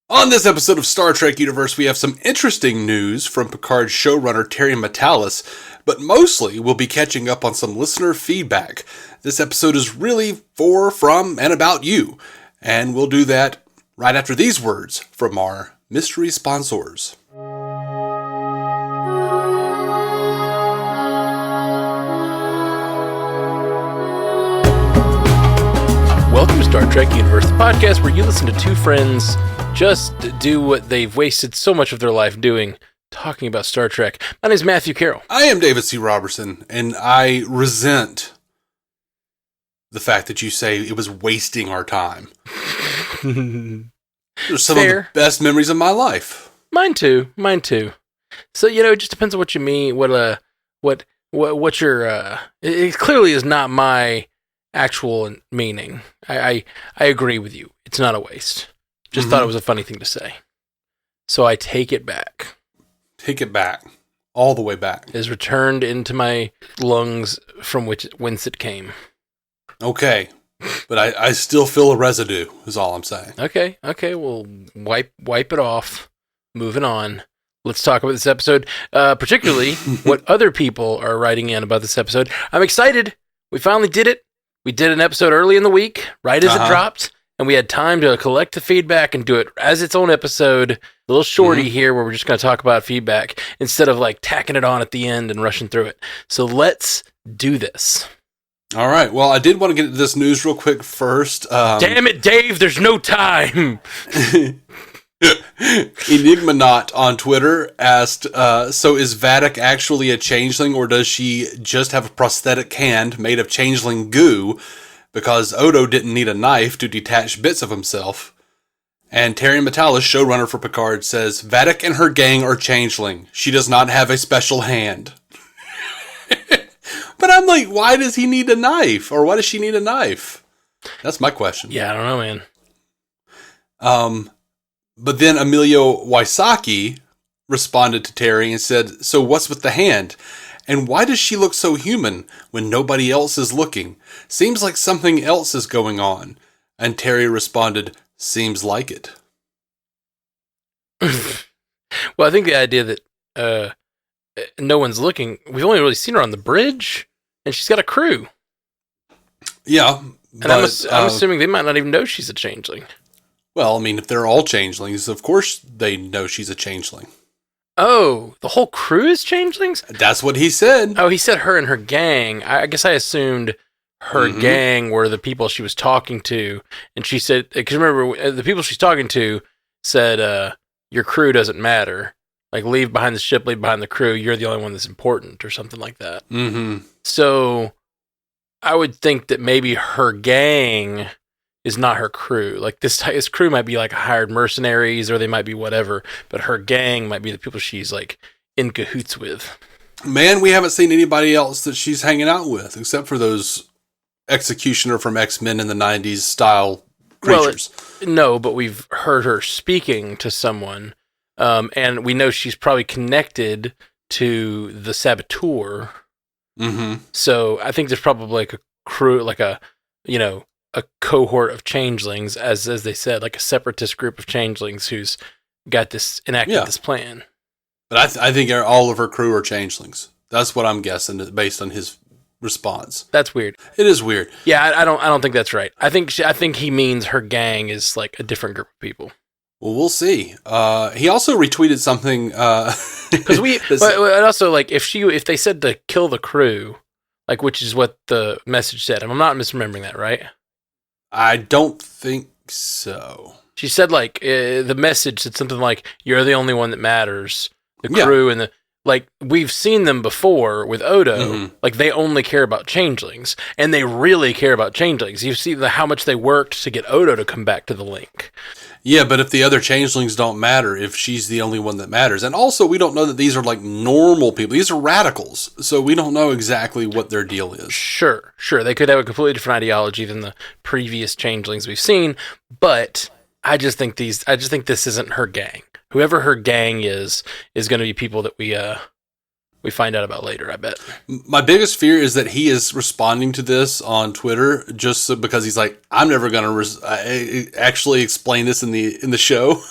On this episode of Star Trek Universe, we have some interesting news from Picard's showrunner Terry Matalas, but mostly we'll be catching up on some listener feedback. This episode is really for, from, and about you, and we'll do that right after these words from our mystery sponsors. Welcome to Star Trek Universe, the podcast where you listen to two friends just do what they've wasted so much of their life doing, talking about Star Trek. My name is Matthew Carroll. I am David C. Robertson, and I resent the fact that you say it was wasting our time. They're some of the best memories of my life. Mine too. So, it just depends on what you mean, what your, it clearly is not my actual meaning. I agree with you. It's not a waste. Just thought it was a funny thing to say. So I take it back. Take it back. All the way back. It is returned into my lungs from whence it came. Okay. But I still feel a residue, is all I'm saying. Okay, we'll wipe it off. Moving on. Let's talk about this episode, particularly what other people are writing in about this episode. I'm excited. We finally did it. We did an episode early in the week, right as it dropped, and we had time to collect the feedback and do it as its own episode. A little shorty here where we're just going to talk about feedback instead of like tacking it on at the end and rushing through it. So let's do this. All right. Well, I did want to get into this news real quick first. Damn it, Dave. There's no time. Enigmanaut on Twitter asked, so is Vadic actually a changeling, or does she just have a prosthetic hand made of changeling goo because Odo didn't need a knife to detach bits of himself? And Terry Matalas, showrunner for Picard, says, Vadic and her gang are changeling. She does not have a special hand. But I'm like, why does he need a knife? Or why does she need a knife? That's my question. Yeah, I don't know, man. But then Emilio Wysocki responded to Terry and said, so what's with the hand? And why does she look so human when nobody else is looking? Seems like something else is going on. And Terry responded, seems like it. Well, I think the idea that no one's looking, we've only really seen her on the bridge, and she's got a crew. Yeah. And I'm assuming they might not even know she's a changeling. Well, I mean, if they're all changelings, of course they know she's a changeling. Oh, the whole crew is changelings? That's what he said. Oh, he said her and her gang. I guess I assumed her gang were the people she was talking to. And she said, because remember, the people she's talking to said, your crew doesn't matter. Like, leave behind the ship, leave behind the crew. You're the only one that's important, or something like that. Mm-hmm. So I would think that maybe her gang is not her crew. Like, this crew might be like hired mercenaries, or they might be whatever, but her gang might be the people she's like in cahoots with. Man, we haven't seen anybody else that she's hanging out with, except for those Executioner from X-Men in the 90s style creatures. Well, no, but we've heard her speaking to someone, and we know she's probably connected to the Saboteur. Mm-hmm. So I think there's probably like a crew, like a cohort of changelings, as they said, like a separatist group of changelings who's got this enacted this plan. But I think all of her crew are changelings. That's what I'm guessing based on his response. That's weird. It is weird. Yeah, I don't think that's right. I think he means her gang is like a different group of people. Well, we'll see. He also retweeted something because but also like if they said to kill the crew, like, which is what the message said, and I'm not misremembering that, right? I don't think so. She said, like, the message said something like, you're the only one that matters. The crew and like, we've seen them before with Odo. Mm-hmm. Like, they only care about changelings. And they really care about changelings. You see how much they worked to get Odo to come back to the link. Yeah, but if the other changelings don't matter, if she's the only one that matters. And also, we don't know that these are like normal people. These are radicals. So we don't know exactly what their deal is. Sure. They could have a completely different ideology than the previous changelings we've seen. But I just think this isn't her gang. Whoever her gang is going to be people that we we find out about later, I bet. My biggest fear is that he is responding to this on Twitter because he's like, I'm never going to actually explain this in the show.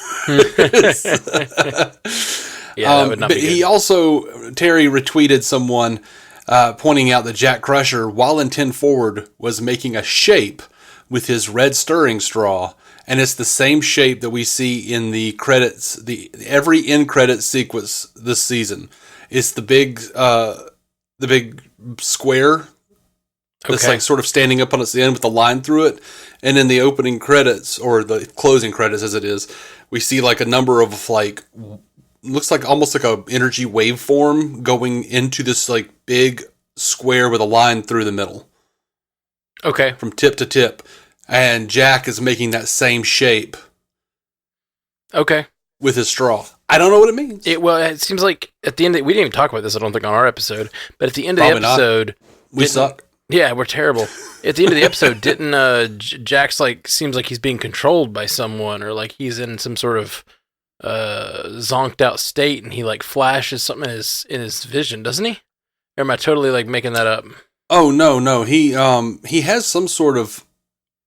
Yeah, that would not but be good. he also, Terry retweeted someone pointing out that Jack Crusher, while in 10 Forward, was making a shape with his red stirring straw. And it's the same shape that we see in the credits, every end credit sequence this season. It's the big square that's like sort of standing up on its end with the line through it. And in the opening credits, or the closing credits as it is, we see like a number of like, looks like almost like a energy waveform going into this like big square with a line through the middle. Okay. From tip to tip. And Jack is making that same shape. Okay. With his straw. I don't know what it means. It seems like at the end, we didn't even talk about this, I don't think, on our episode, but at the end of Probably the episode... We suck. Yeah, we're terrible. At the end of the episode, didn't Jack's like, seems like he's being controlled by someone, or like he's in some sort of zonked out state, and he like flashes something in his vision, doesn't he? Or am I totally like making that up? Oh, no. He has some sort of,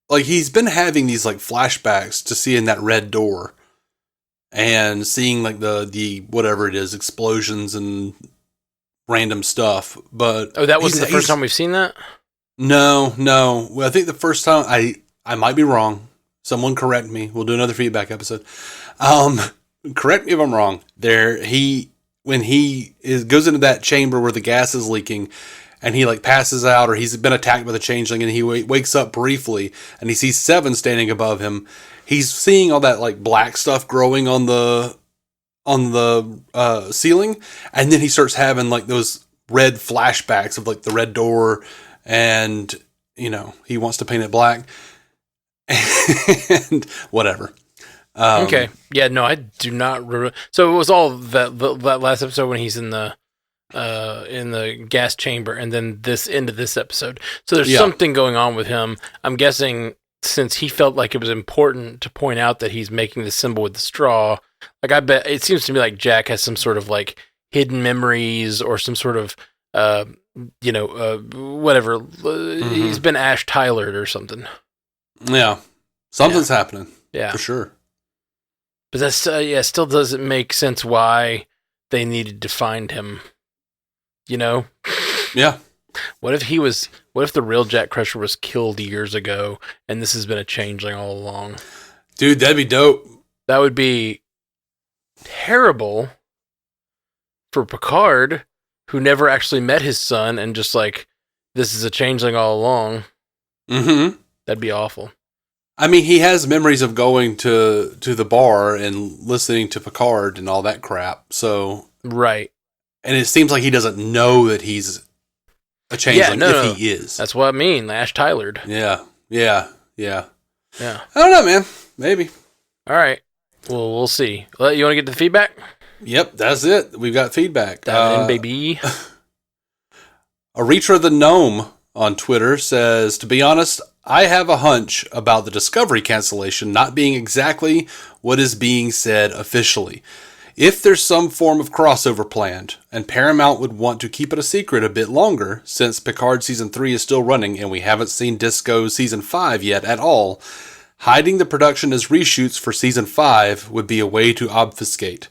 like, he's been having these like flashbacks to seeing that red door and seeing like the whatever it is, explosions and random stuff. But that wasn't the first time we've seen that? No. Well, I think the first time, I might be wrong. Someone correct me. We'll do another feedback episode. Correct me if I'm wrong. When he goes into that chamber where the gas is leaking, and he like passes out, or he's been attacked by the changeling, and he wakes up briefly, and he sees Seven standing above him. He's seeing all that like black stuff growing on the ceiling, and then he starts having like those red flashbacks of like the red door, and he wants to paint it black, and whatever. Okay, yeah, no, I do not. So it was all that last episode when he's in the gas chamber, and then this end of this episode. So there's something going on with him. I'm guessing since he felt like it was important to point out that he's making the symbol with the straw. Like, I bet it seems to me like Jack has some sort of like hidden memories or some sort of whatever. Mm-hmm. He's been Ash Tylered or something. Yeah, something's happening. Yeah, for sure. But that still doesn't make sense why they needed to find him. Yeah. What if the real Jack Crusher was killed years ago, and this has been a changeling all along? Dude, that'd be dope. That would be terrible for Picard, who never actually met his son, and just like, this is a changeling all along. Mm-hmm. That'd be awful. I mean, he has memories of going to the bar and listening to Picard and all that crap. So right, and it seems like he doesn't know that he's a changeling if he is. That's what I mean, Ash Tylered. Yeah. I don't know, man. Maybe. All right. Well, we'll see. You want to get to the feedback? Yep, that's it. We've got feedback. Dive in, baby. Aritra the Gnome on Twitter says, to be honest, I have a hunch about the Discovery cancellation not being exactly what is being said officially. If there's some form of crossover planned, and Paramount would want to keep it a secret a bit longer, since Picard Season 3 is still running and we haven't seen Disco Season 5 yet at all, hiding the production as reshoots for Season 5 would be a way to obfuscate.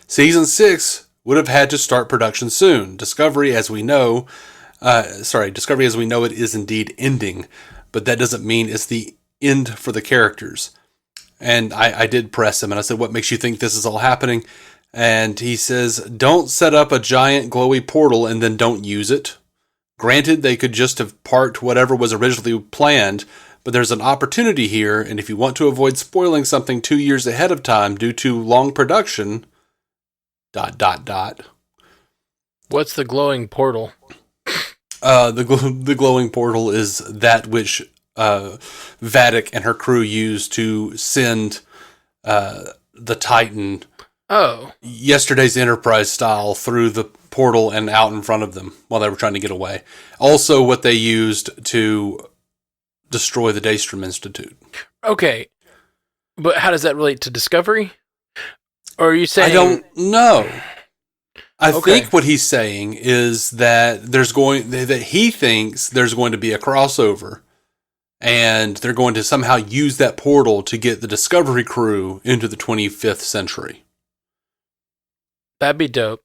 Season 6 would have had to start production soon. Discovery as we know it is indeed ending, but that doesn't mean it's the end for the characters. And I did press him, and I said, what makes you think this is all happening? And he says, don't set up a giant glowy portal and then don't use it. Granted, they could just have parked whatever was originally planned, but there's an opportunity here, and if you want to avoid spoiling something 2 years ahead of time due to long production... ... What's the glowing portal? The glowing portal is that which Vatic and her crew used to send the Titan yesterday's Enterprise style through the portal and out in front of them while they were trying to get away. Also what they used to destroy the Daystrom Institute. Okay. But how does that relate to Discovery? Or are you saying... I don't know. I think what he's saying is that he thinks there's going to be a crossover, and they're going to somehow use that portal to get the Discovery crew into the 25th century. That'd be dope.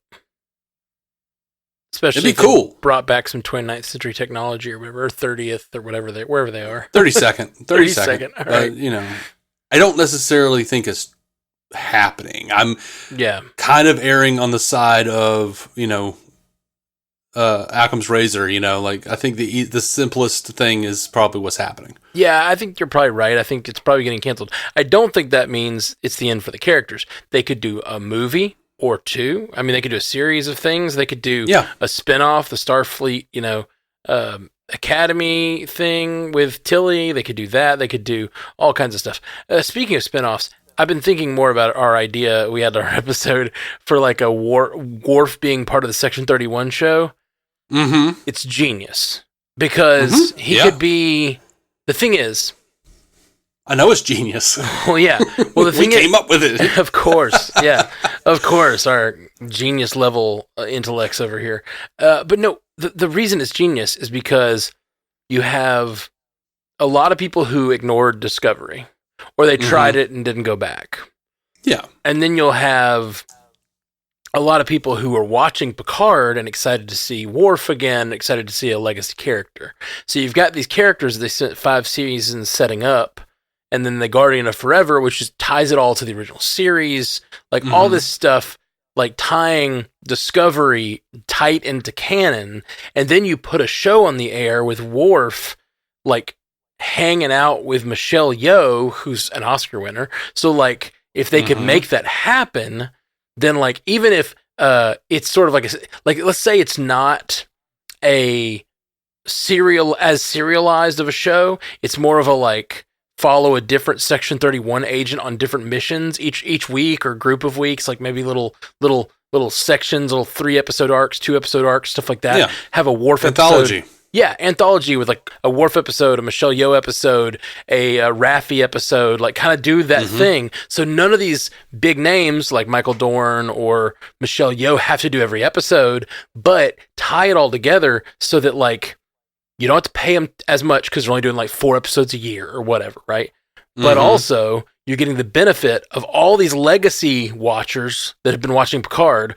Especially It'd be cool. Brought back some 29th century technology or whatever, or 30th or whatever wherever they are. 32nd. 32nd. All right. I don't necessarily think it's happening. I'm kind of erring on the side of, Occam's razor, I think the simplest thing is probably what's happening. Yeah, I think you're probably right. I think it's probably getting canceled. I don't think that means it's the end for the characters. They could do a movie or two. I mean, they could do a series of things. They could do a spinoff, the Starfleet, Academy thing with Tilly. They could do that. They could do all kinds of stuff. Speaking of spinoffs, I've been thinking more about our idea. We had our episode for like a Worf being part of the Section 31 show. Mm-hmm. It's genius because he could be. The thing is, I know it's genius. Well, yeah. Well, the thing we came up with it. Of course, yeah, of course, our genius level intellects over here. But no, the reason it's genius is because you have a lot of people who ignored Discovery, or they tried it and didn't go back. Yeah, and then you'll have a lot of people who are watching Picard and excited to see Worf again, excited to see a legacy character. So you've got these characters they spent 5 seasons setting up, and then the Guardian of Forever, which just ties it all to the original series. Like all this stuff, like tying Discovery tight into canon, and then you put a show on the air with Worf, like hanging out with Michelle Yeoh, who's an Oscar winner. So like, if they could make that happen, then like, even if it's sort of like let's say it's not a serialized of a show, it's more of a like follow a different Section 31 agent on different missions each week or group of weeks, like maybe little sections, little 3-episode arcs, 2-episode arcs, stuff like that. Yeah. Have a Worf anthology. Episode. Yeah, anthology with like a Worf episode, a Michelle Yeoh episode, a Raffi episode, like kind of do that thing. So none of these big names like Michael Dorn or Michelle Yeoh have to do every episode, but tie it all together so that like you don't have to pay them as much because they're only doing like 4 episodes a year or whatever, right? But also you're getting the benefit of all these legacy watchers that have been watching Picard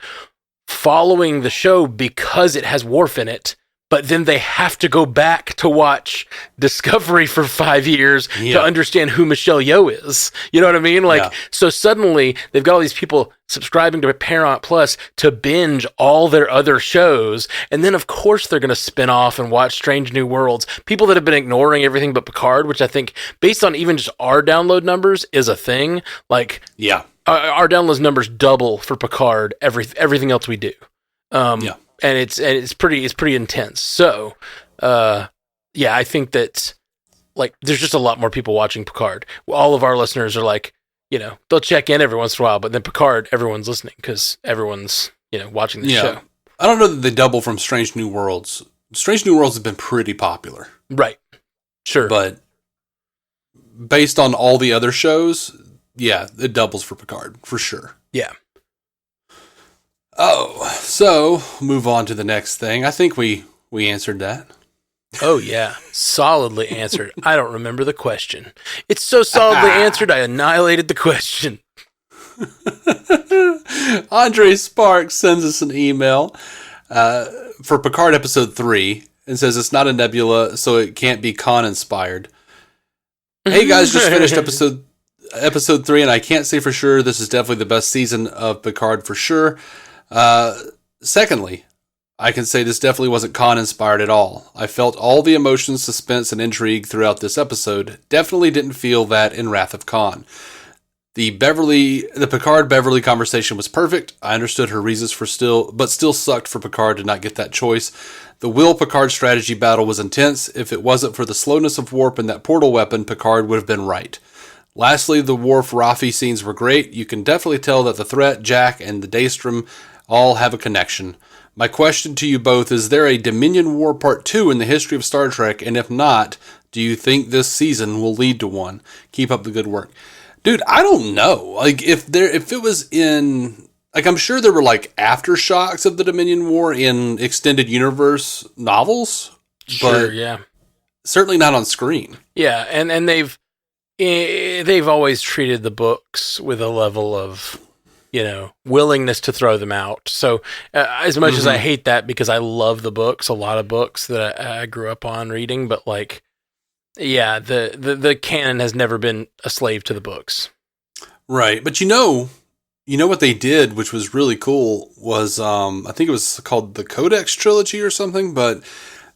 following the show because it has Worf in it. But then they have to go back to watch Discovery for 5 years to understand who Michelle Yeoh is. You know what I mean? Like, so suddenly they've got all these people subscribing to Paramount Plus to binge all their other shows. And then, of course, they're going to spin off and watch Strange New Worlds. People that have been ignoring everything but Picard, which I think, based on even just our download numbers, is a thing. Like, our download numbers double for Picard, everything else we do. And it's pretty intense. So, I think that like there's just a lot more people watching Picard. All of our listeners are like, they'll check in every once in a while, but then Picard, everyone's listening because everyone's watching the show. I don't know that they double from Strange New Worlds. Strange New Worlds has been pretty popular, right? Sure, but based on all the other shows, it doubles for Picard for sure. Yeah. Oh, so move on to the next thing. I think we answered that. Oh, yeah. Solidly answered. I don't remember the question. It's so solidly answered, I annihilated the question. Andre Sparks sends us an email for Picard episode 3 and says it's not a nebula, so it can't be Khan-inspired. Hey, guys, just finished episode 3, and I can't say for sure this is definitely the best season of Picard for sure. Secondly, I can say this definitely wasn't Khan-inspired at all. I felt all the emotions, suspense, and intrigue throughout this episode. Definitely didn't feel that in Wrath of Khan. The Picard-Beverly conversation was perfect. I understood her reasons but still sucked for Picard to not get that choice. The Will-Picard strategy battle was intense. If it wasn't for the slowness of warp and that portal weapon, Picard would have been right. Lastly, the Worf-Raffi scenes were great. You can definitely tell that the threat, Jack, and the Daystrom all have a connection. My question to you both, is there a Dominion War Part 2 in the history of Star Trek? And if not, do you think this season will lead to one? Keep up the good work. Dude, I don't know. Like, if it was in like, I'm sure there were like aftershocks of the Dominion War in extended universe novels, Sure, but yeah. certainly not on screen. Yeah, and they've always treated the books with a level of, willingness to throw them out. So as much as I hate that, because I love the books, a lot of books that I grew up on reading, but like, yeah, the canon has never been a slave to the books. Right. But you know what they did, which was really cool, was I think it was called the Codex Trilogy or something, but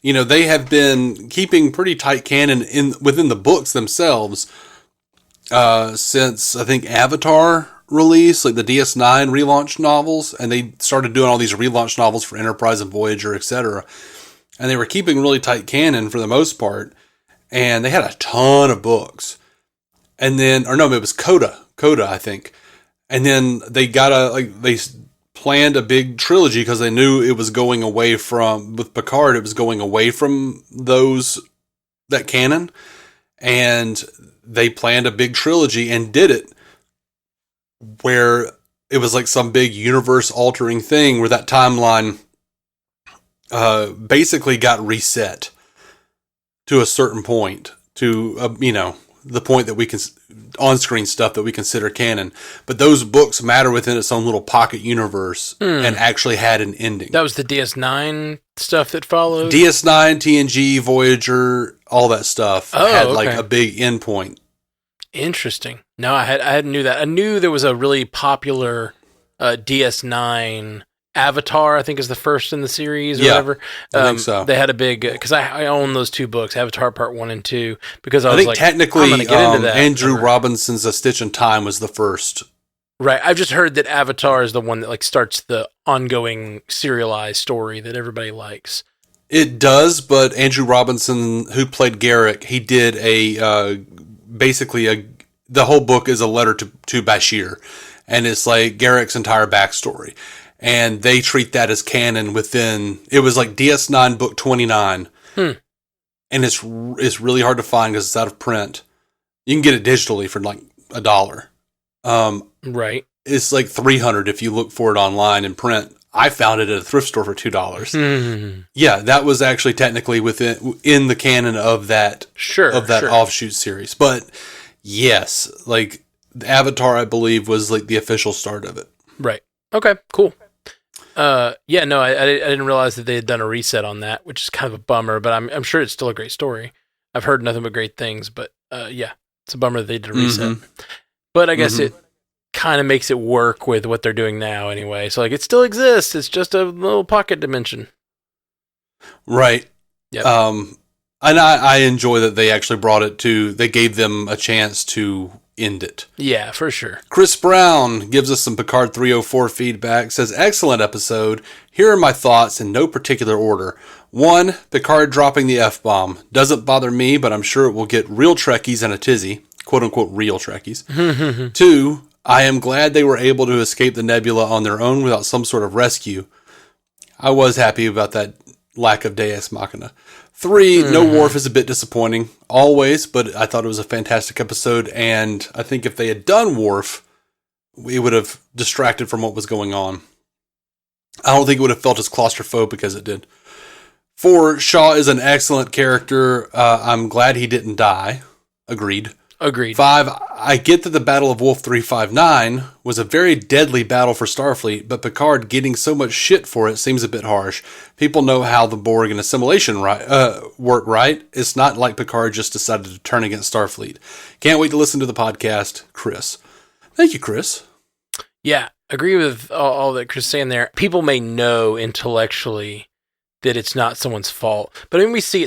they have been keeping pretty tight canon within the books themselves since I think Avatar release, like the DS9 relaunch novels, and they started doing all these relaunch novels for Enterprise and Voyager, etc. And they were keeping really tight canon for the most part, and they had a ton of books. And then, or no, it was Coda, I think. And then they they planned a big trilogy because they knew it was going away from, with Picard, it was going away from that canon. And they planned a big trilogy and did it, where it was like some big universe altering thing where that timeline basically got reset to a certain point, to the point that we can on-screen stuff that we consider canon, but those books matter within its own little pocket universe and actually had an ending. That was the DS9 stuff that followed? DS9, TNG, Voyager, all that stuff had like a big end point. Interesting. No, I hadn't knew that. I knew there was a really popular DS9 Avatar, I think is the first in the series or whatever. I think so. They had a big, because I own those two books, Avatar Part 1 and 2, because I think like, technically, I'm going to get into that. Andrew Robinson's A Stitch in Time was the first. Right. I've just heard that Avatar is the one that like starts the ongoing serialized story that everybody likes. It does, but Andrew Robinson, who played Garrick, he did the whole book is a letter to Bashir, and it's like Garrick's entire backstory. And they treat that as canon within, it was like DS9 book 29. And it's really hard to find because it's out of print. You can get it digitally for like $1. Right. It's like $300 if you look for it online in print. I found it at a thrift store for $2. Yeah, that was actually technically in the canon of that offshoot series. But yes, like Avatar, I believe, was like the official start of it. Right. Okay, cool. I didn't realize that they had done a reset on that, which is kind of a bummer, but I'm sure it's still a great story. I've heard nothing but great things, but it's a bummer that they did a reset. But I guess it kind of makes it work with what they're doing now anyway. So like it still exists. It's just a little pocket dimension. Right. Yep. And I enjoy that they actually brought it they gave them a chance to end it. Yeah, for sure. Chris Brown gives us some Picard 304 feedback, says, excellent episode. Here are my thoughts in no particular order. 1, Picard dropping the F-bomb. Doesn't bother me, but I'm sure it will get real Trekkies in a tizzy. Quote unquote real Trekkies. 2, I am glad they were able to escape the nebula on their own without some sort of rescue. I was happy about that lack of Deus Machina. 3, no Worf is a bit disappointing, always, but I thought it was a fantastic episode, and I think if they had done Worf, we would have distracted from what was going on. I don't think it would have felt as claustrophobic as it did. 4, Shaw is an excellent character. I'm glad he didn't die. Agreed. 5, I get that the Battle of Wolf 359 was a very deadly battle for Starfleet, but Picard getting so much shit for it seems a bit harsh. People know how the Borg and assimilation work, right? It's not like Picard just decided to turn against Starfleet. Can't wait to listen to the podcast, Chris. Thank you, Chris. Yeah, agree with all that Chris is saying there. People may know intellectually that it's not someone's fault. But I mean, we see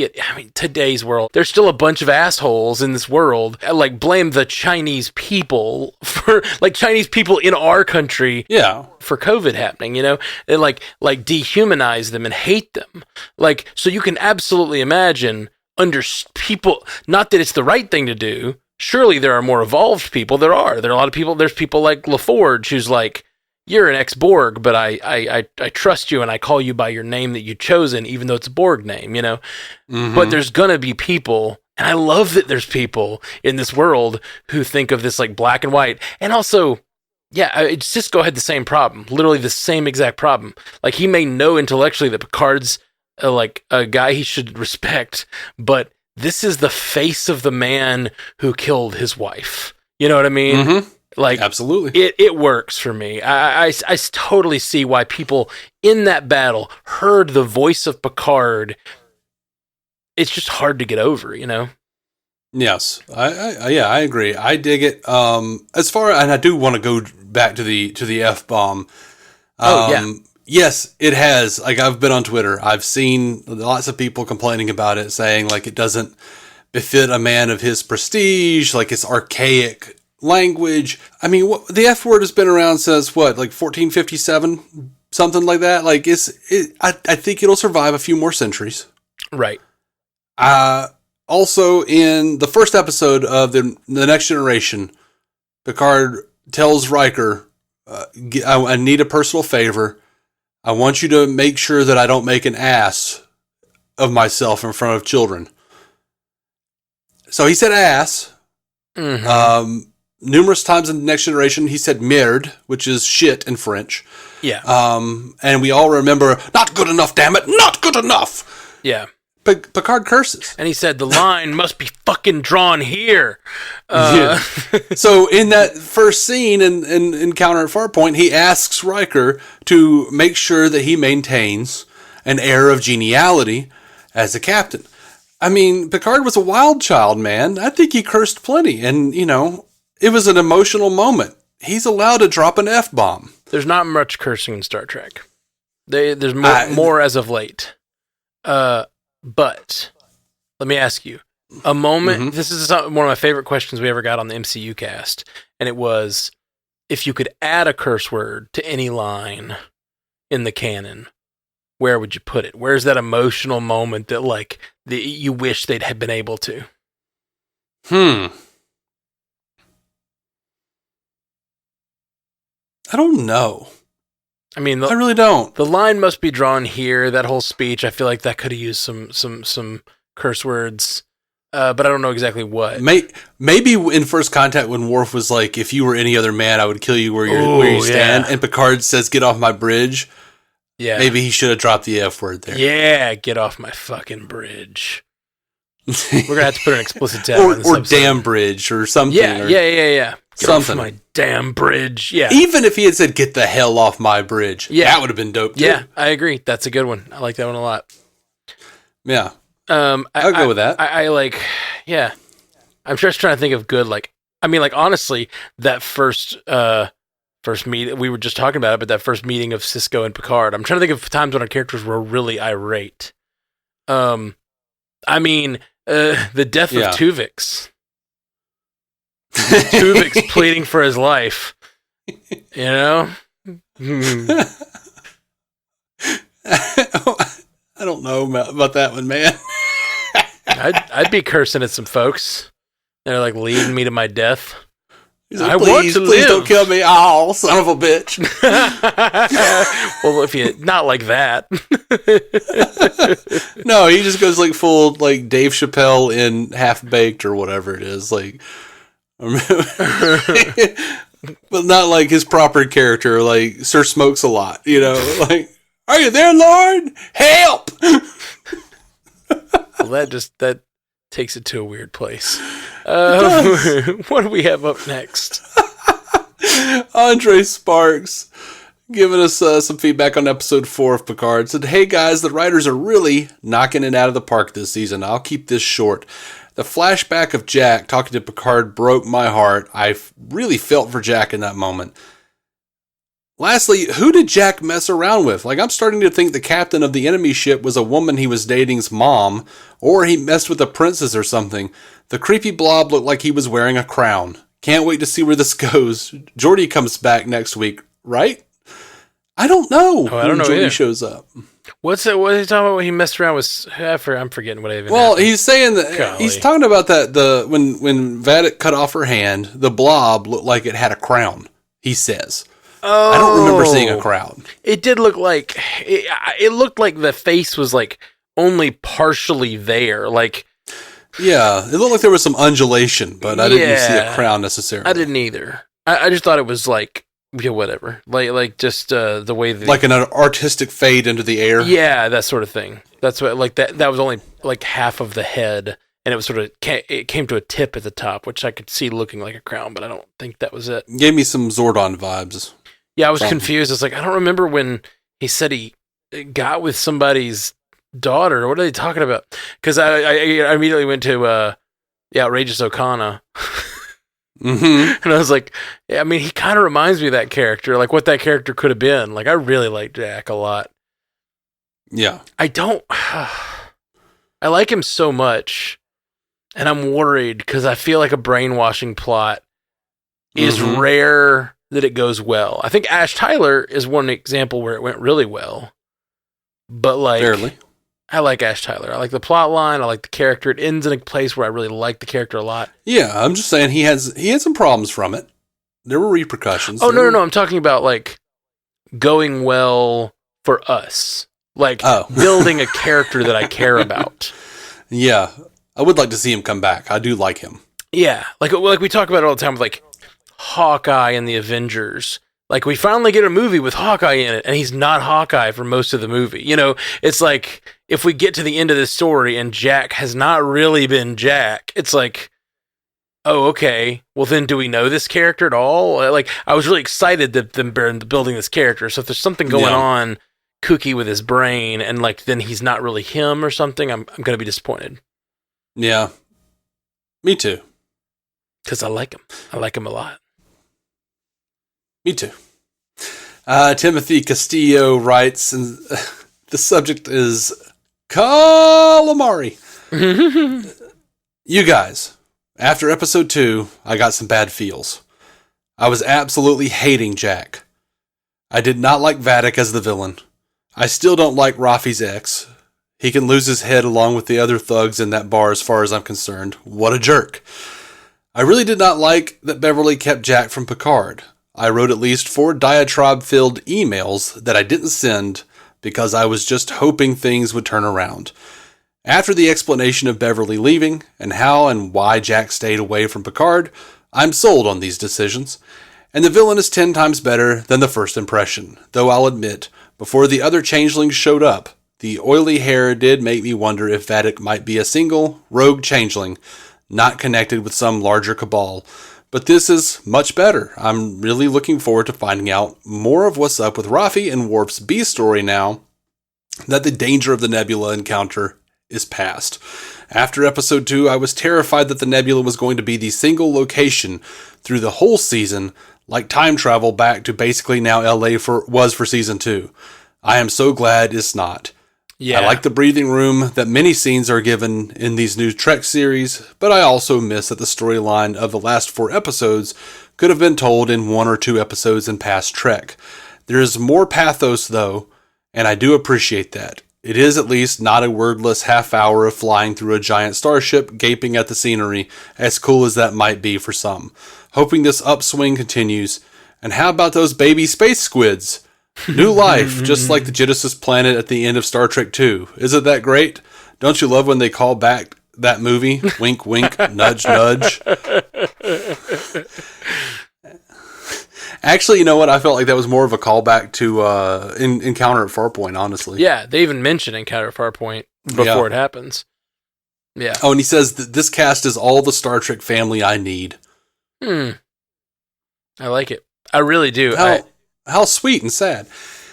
it, today's world, there's still a bunch of assholes in this world, like blame the Chinese people for, like Chinese people in our country for COVID happening, and like dehumanize them and hate them. Like, so you can absolutely imagine people, not that it's the right thing to do. Surely there are more evolved people. There are a lot of people. There's people like LaForge who's like, you're an ex-Borg, but I trust you and I call you by your name that you've chosen, even though it's a Borg name, But there's gonna be people, and I love that there's people in this world who think of this like black and white. And also, Cisco had the same problem, literally the same exact problem. Like, he may know intellectually that Picard's like a guy he should respect, but this is the face of the man who killed his wife. You know what I mean? Mm-hmm. Like, absolutely, it works for me. I totally see why people in that battle heard the voice of Picard. It's just hard to get over, you know? Yes, I agree. I dig it. And I do want to go back to the F-bomb. Yes, it has. Like, I've been on Twitter. I've seen lots of people complaining about it, saying like it doesn't befit a man of his prestige, like it's archaic language. I mean, the F word has been around since what, like 1457, something like that. Like I think it'll survive a few more centuries. Right. Also, in the first episode of the Next Generation, Picard tells Riker, I need a personal favor. I want you to make sure that I don't make an ass of myself in front of children. So he said ass. Mm-hmm. Numerous times in the Next Generation, he said merde, which is shit in French. Yeah. And we all remember, not good enough, damn it, not good enough. Yeah. Picard curses. And he said, the line must be fucking drawn here. So in that first scene in Encounter at Farpoint, he asks Riker to make sure that he maintains an air of geniality as a captain. I mean, Picard was a wild child, man. I think he cursed plenty. And, you know, it was an emotional moment. He's allowed to drop an F-bomb. There's not much cursing in Star Trek. There's more as of late. But let me ask you a moment. Mm-hmm. This is one of my favorite questions we ever got on the MCU cast. And it was, if you could add a curse word to any line in the canon, where would you put it? Where's that emotional moment that like you wish they'd have been able to? I don't know. I mean, I really don't. The line must be drawn here. That whole speech, I feel like that could have used some curse words, but I don't know exactly what. Maybe in First Contact when Worf was like, "If you were any other man, I would kill you where you stand," and Picard says, "Get off my bridge." Yeah, maybe he should have dropped the F word there. Yeah, get off my fucking bridge. We're gonna have to put an explicit tag on this or episode. Damn bridge or something. Yeah. Get something. off my damn bridge. Yeah. Even if he had said, "Get the hell off my bridge," that would have been dope too. Yeah, I agree. That's a good one. I like that one a lot. Yeah. I'll go with that. I like, yeah. I'm just trying to think of good, like, I mean, like, honestly, that first meet, we were just talking about it, but that first meeting of Cisco and Picard, I'm trying to think of times when our characters were really irate. I mean, the death of Tuvix. Tuvix pleading for his life. You know? I don't know about that one, man. I'd be cursing at some folks. They're like leading me to my death. Like, I want to live. Please don't kill me. Oh, son of a bitch. Well, if you not like that. No, he just goes like full like Dave Chappelle in Half Baked or whatever it is, like, but not like his proper character, like Sir Smokes a Lot, you know, like, are you there, Lord? Help! Well, that takes it to a weird place. What do we have up next? Andre Sparks giving us some feedback on episode 4 of Picard. Said, "Hey guys, the writers are really knocking it out of the park this season. I'll keep this short. The flashback of Jack talking to Picard broke my heart. I really felt for Jack in that moment. Lastly, who did Jack mess around with? Like, I'm starting to think the captain of the enemy ship was a woman he was dating's mom, or he messed with a princess or something. The creepy blob looked like he was wearing a crown. Can't wait to see where this goes. Geordi comes back next week, right? I don't know. I don't know Geordi either. shows up. What's it? What is he talking about when he messed around with? I'm forgetting what I even. Well, happened. he's saying that Golly. he's talking about that when Vadic cut off her hand, the blob looked like it had a crown. He says. Oh, I don't remember seeing a crown. It did look like it looked like the face was like only partially there. Like, yeah, it looked like there was some undulation, but I didn't see a crown necessarily. I didn't either. I just thought it was like Yeah, whatever. Like just the way that like an artistic fade into the air. Yeah, that sort of thing. That's what like that was only like half of the head, and it was sort of it came to a tip at the top, which I could see looking like a crown, but I don't think that was it. Gave me some Zordon vibes. Yeah, I was confused. I was like, I don't remember when he said he got with somebody's daughter. What are they talking about? Because I immediately went to Outrageous Okana. Mm-hmm. And I was like, yeah, I mean, he kind of reminds me of that character, like what that character could have been. Like, I really like Jack a lot. Yeah. I like him so much, and I'm worried because I feel like a brainwashing plot is rare that it goes well. I think Ash Tyler is one example where it went really well. But, like, Barely. I like Ash Tyler. I like the plot line. I like the character. It ends in a place where I really like the character a lot. Yeah, I'm just saying he had some problems from it. There were repercussions. Oh, no. I'm talking about, like, going well for us. Like, building a character that I care about. Yeah. I would like to see him come back. I do like him. Yeah. Like we talk about it all the time with, like, Hawkeye and the Avengers. Like, we finally get a movie with Hawkeye in it, and he's not Hawkeye for most of the movie. You know, it's like, if we get to the end of this story and Jack has not really been Jack, it's like, oh, okay, well then do we know this character at all? Like, I was really excited that them building this character, so if there's something going on kooky with his brain, and like, then he's not really him or something, I'm going to be disappointed. Yeah. Me too. Because I like him. I like him a lot. Me too. Timothy Castillo writes, and the subject is calamari. You guys, after episode 2, I got some bad feels. I was absolutely hating Jack. I did not like Vadic as the villain. I still don't like Rafi's ex. He can lose his head along with the other thugs in that bar as far as I'm concerned. What a jerk. I really did not like that Beverly kept Jack from Picard. I wrote at least 4 diatribe-filled emails that I didn't send because I was just hoping things would turn around. After the explanation of Beverly leaving, and how and why Jack stayed away from Picard, I'm sold on these decisions. And the villain is 10 times better than the first impression, though I'll admit, before the other changelings showed up, the oily hair did make me wonder if Vadic might be a single, rogue changeling, not connected with some larger cabal. But this is much better. I'm really looking forward to finding out more of what's up with Rafi and Worf's B story now that the danger of the Nebula encounter is past. After episode 2, I was terrified that the Nebula was going to be the single location through the whole season, like time travel back to basically now LA was for season 2. I am so glad it's not. Yeah. I like the breathing room that many scenes are given in these new Trek series, but I also miss that the storyline of the last 4 episodes could have been told in 1 or 2 episodes in past Trek. There is more pathos, though, and I do appreciate that. It is at least not a wordless half hour of flying through a giant starship, gaping at the scenery, as cool as that might be for some. Hoping this upswing continues. And how about those baby space squids? New life, just like the Genesis planet at the end of Star Trek II. Isn't that great? Don't you love when they call back that movie? Wink, wink, nudge, nudge. Actually, you know what? I felt like that was more of a callback to Encounter at Farpoint, honestly. Yeah, they even mention Encounter at Farpoint before it happens. Yeah. Oh, and he says that this cast is all the Star Trek family I need. I like it. I really do. How sweet and sad.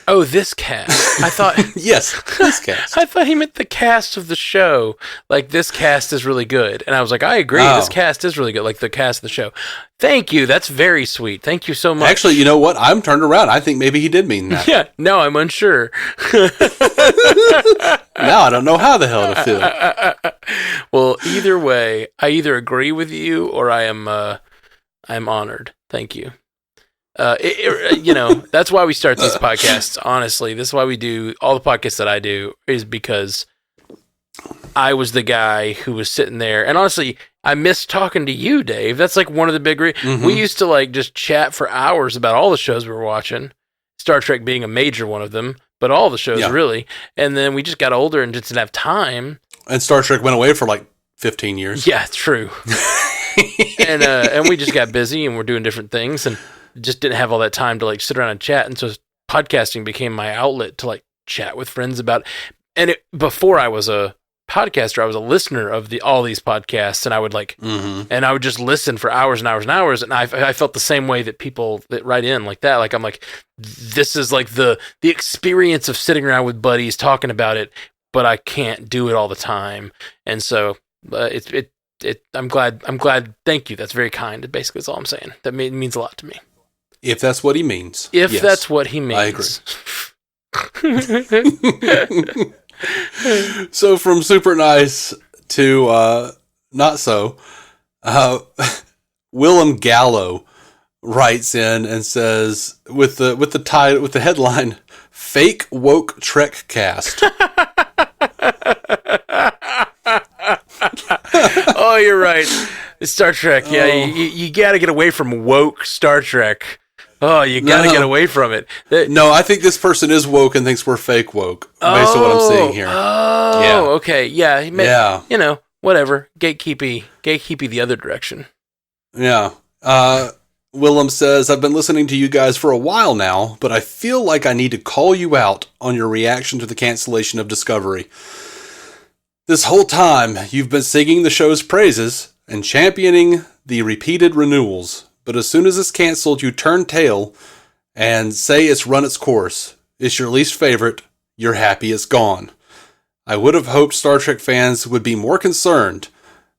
Oh, this cast. I thought... Yes, this cast. I thought he meant the cast of the show. Like, this cast is really good. And I was like, I agree. This cast is really good. Like, the cast of the show. Thank you. That's very sweet. Thank you so much. Actually, you know what? I'm turned around. I think maybe he did mean that. Yeah. No, I'm unsure. Now I don't know how the hell to feel. Well, either way, I either agree with you or I'm honored. Thank you. That's why we start these podcasts. Honestly, this is why we do all the podcasts that I do, is because I was the guy who was sitting there. And honestly, I miss talking to you, Dave. That's like one of the big we used to like just chat for hours about all the shows we were watching, Star Trek being a major one of them, but all the shows really. And then we just got older and just didn't have time. And Star Trek went away for like 15 years. Yeah, true. And we just got busy and we're doing different things. And just didn't have all that time to like sit around and chat. And so podcasting became my outlet to like chat with friends about. And before I was a podcaster, I was a listener of all these podcasts, and I would like, and I would just listen for hours and hours and hours. And I felt the same way that people that write in like that. Like I'm like, this is like the experience of sitting around with buddies talking about it, but I can't do it all the time. And so I'm glad. Thank you. That's very kind. Basically, that's all I'm saying. That means a lot to me. If that's what he means. If that's what he means. I agree. So from super nice to not so, Willem Gallo writes in and says with the headline "Fake Woke Trek Cast." Oh, you're right. It's Star Trek. Yeah, you got to get away from woke Star Trek. Oh, you got to get away from it. No, I think this person is woke and thinks we're fake woke, based on what I'm seeing here. Oh, yeah. Okay. Yeah. Yeah. You know, whatever. Gatekeepy the other direction. Yeah. Willem says, I've been listening to you guys for a while now, but I feel like I need to call you out on your reaction to the cancellation of Discovery. This whole time, you've been singing the show's praises and championing the repeated renewals. But as soon as it's canceled, you turn tail and say it's run its course. It's your least favorite. You're happy it's gone. I would have hoped Star Trek fans would be more concerned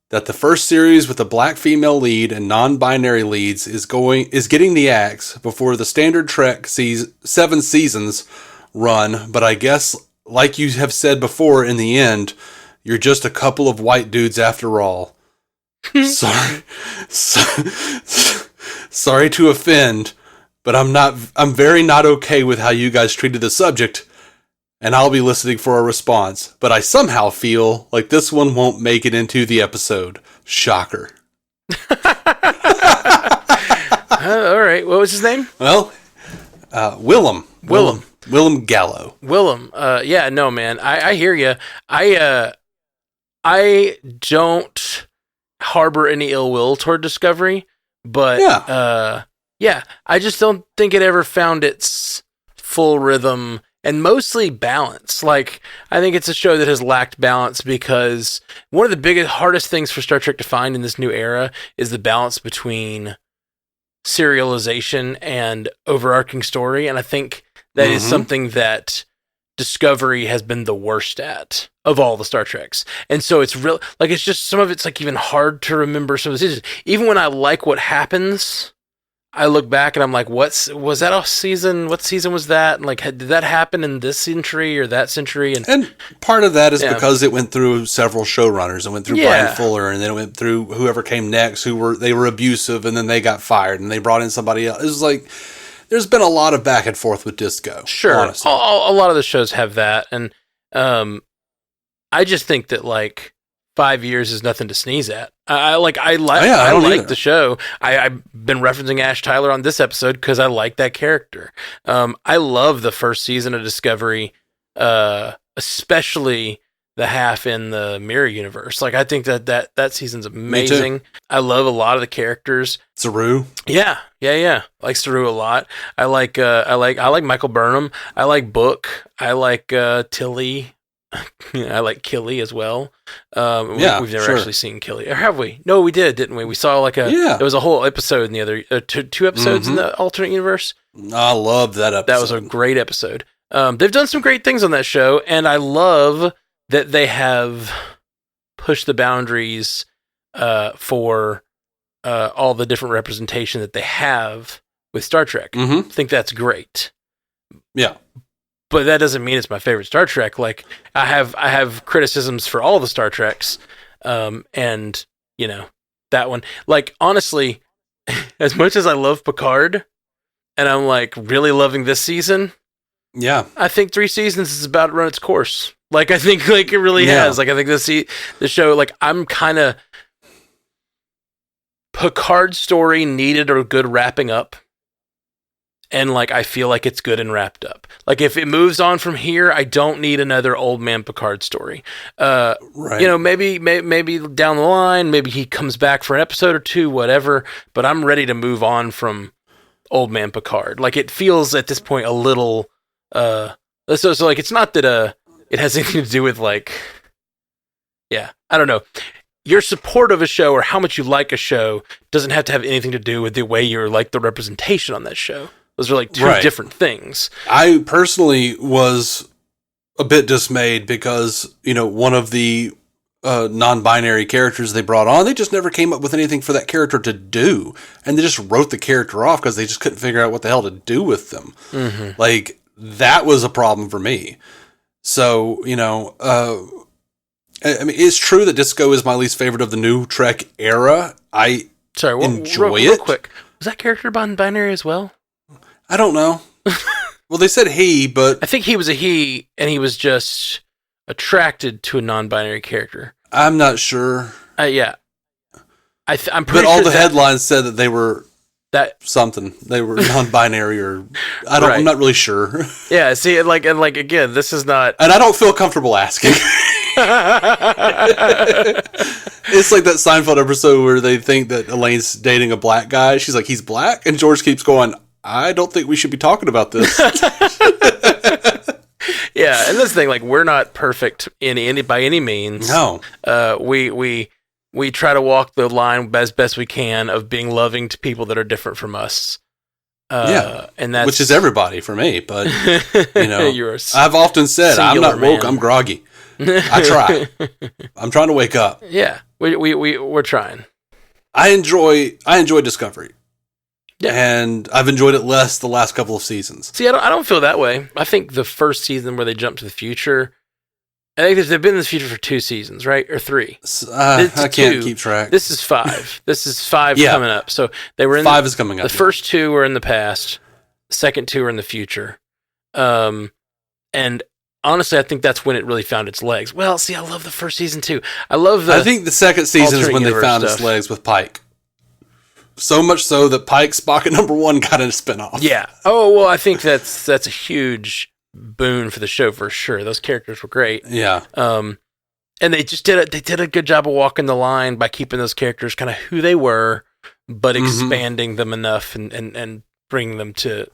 that the first series with a black female lead and non-binary leads is getting the axe before the standard Trek 7 seasons run. But I guess, like you have said before, in the end, you're just a couple of white dudes after all. Sorry to offend, but I'm very not okay with how you guys treated the subject, and I'll be listening for a response. But I somehow feel like this one won't make it into the episode. Shocker. All right. What was his name? Well, Willem Gallo. Willem. Yeah, no, man. I hear you. I don't harbor any ill will toward Discovery. But, yeah, I just don't think it ever found its full rhythm and mostly balance. Like, I think it's a show that has lacked balance because one of the biggest, hardest things for Star Trek to find in this new era is the balance between serialization and overarching story. And I think that is something that Discovery has been the worst at of all the Star Treks. And so it's real, like, it's just, some of it's like even hard to remember some of the seasons. Even when I like what happens, I look back and I'm like, was that a season? What season was that? And like, did that happen in this century or that century? And part of that is because it went through several showrunners. It went through Brian Fuller, and then it went through whoever came next, they were abusive, and then they got fired, and they brought in somebody else. It was like, there's been a lot of back and forth with Disco. Sure. Honestly. A lot of the shows have that. And I just think that like 5 years is nothing to sneeze at. I like the show. I've been referencing Ash Tyler on this episode because I like that character. I love the first season of Discovery, especially the half in the Mirror Universe. Like, I think that season's amazing. I love a lot of the characters. Saru. Yeah. I like Saru a lot. I like Michael Burnham. I like Book. I like Tilly. I like Killy as well. We've never actually seen Killy, or have we? No, we did, didn't we? We saw like there was a whole episode in the other two episodes in the alternate universe. I loved that episode. That was a great episode. They've done some great things on that show, and I love that they have pushed the boundaries for all the different representation that they have with Star Trek. I think that's great. Yeah. But that doesn't mean it's my favorite Star Trek. Like, I have criticisms for all the Star Treks, and you know, that one. Like, honestly, as much as I love Picard, and I'm like really loving this season, I think 3 seasons is about to run its course. Like, I think like it really has. Like, I think the show, like, I'm kind of, Picard's story needed a good wrapping up. And like, I feel like it's good and wrapped up. Like, if it moves on from here, I don't need another old man Picard story. Right. You know, maybe down the line, maybe he comes back for an episode or two, whatever. But I'm ready to move on from old man Picard. Like, it feels at this point a little so like, it's not that it has anything to do with, like, yeah, I don't know. Your support of a show or how much you like a show doesn't have to have anything to do with the way you're like the representation on that show. Those are like two different things. I personally was a bit dismayed because, one of the non-binary characters they brought on, they just never came up with anything for that character to do. And they just wrote the character off because they just couldn't figure out what the hell to do with them. Mm-hmm. Like, that was a problem for me. So, I mean, it's true that Disco is my least favorite of the new Trek era. I enjoy it. Real quick, was that character binary as well? I don't know. Well, they said he, but I think he was a he, and he was just attracted to a non-binary character. I'm not sure. Yeah, I'm pretty. But all the headlines said that they were something. They were non-binary, or I don't. Right. I'm not really sure. Yeah. See, like again, this is not, and I don't feel comfortable asking. It's like that Seinfeld episode where they think that Elaine's dating a black guy. She's like, he's black? And George keeps going, I don't think we should be talking about this. Yeah, and this thing, like, we're not perfect by any means. No. We try to walk the line as best we can of being loving to people that are different from us. And that's, which is everybody for me, but you're I've often said I'm not woke, I'm groggy. I try. I'm trying to wake up. Yeah, we're trying. I enjoy Discovery. Yeah. And I've enjoyed it less the last couple of seasons. See, I don't feel that way. I think the first season where they jumped to the future, I think they've been in the future for 2 seasons, right? Or 3. I can't keep track. This is 5. This is 5 coming up. So they were in 5 is coming up. The first 2 were in the past. The second 2 are in the future. And honestly, I think that's when it really found its legs. Well, see, I love the first season too. I think the second season is when they found its legs with Pike. So much so that Pike, Spock at number 1 got a spinoff. Yeah. Oh, well, I think that's a huge boon for the show for sure. Those characters were great. Yeah. And they just did a good job of walking the line by keeping those characters kind of who they were, but expanding them enough and bringing them to,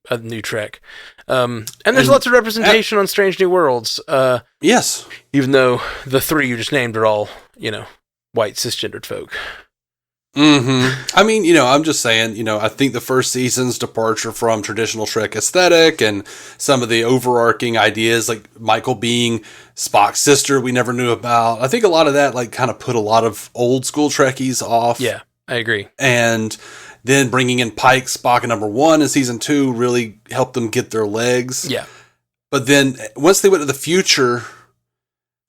a new Trek. And there's lots of representation on Strange New Worlds. Yes. Even though the 3 you just named are all, white cisgendered folk. Mm-hmm. I mean, I'm just saying, I think the first season's departure from traditional Trek aesthetic and some of the overarching ideas, like Michael being Spock's sister we never knew about. I think a lot of that, like, kind of put a lot of old school Trekkies off. Yeah, I agree. And then bringing in Pike, Spock at number 1 in season 2 really helped them get their legs. Yeah. But then once they went to the future,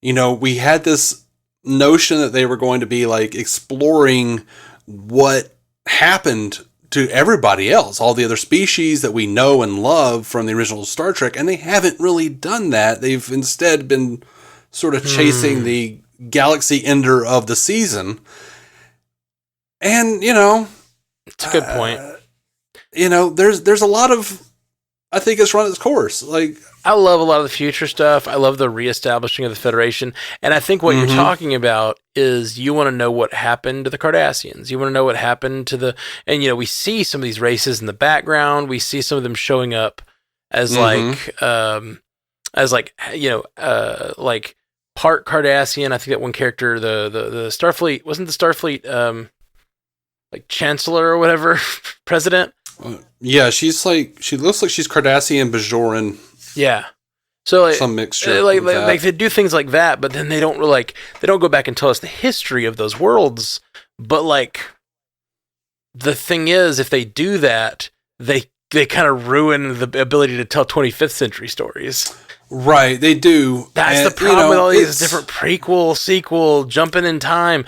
we had this notion that they were going to be like exploring what happened to everybody else, all the other species that we know and love from the original Star Trek, and they haven't really done that. They've instead been sort of chasing the galaxy ender of the season. And, it's a good point. There's a lot of, I think it's run its course. Like, I love a lot of the future stuff. I love the reestablishing of the Federation. And I think what you're talking about is you want to know what happened to the Cardassians. You want to know what happened to and we see some of these races in the background. We see some of them showing up as like part Cardassian. I think that one character, the Starfleet, wasn't the Starfleet, like Chancellor or whatever, President? Yeah, she looks like she's Cardassian Bajoran. Yeah. So like, some mixture. Like they do things like that, but then they don't go back and tell us the history of those worlds. But like the thing is, if they do that, they kind of ruin the ability to tell 25th century stories. Right, they do. That's the problem with all these different prequel, sequel, jumping in time.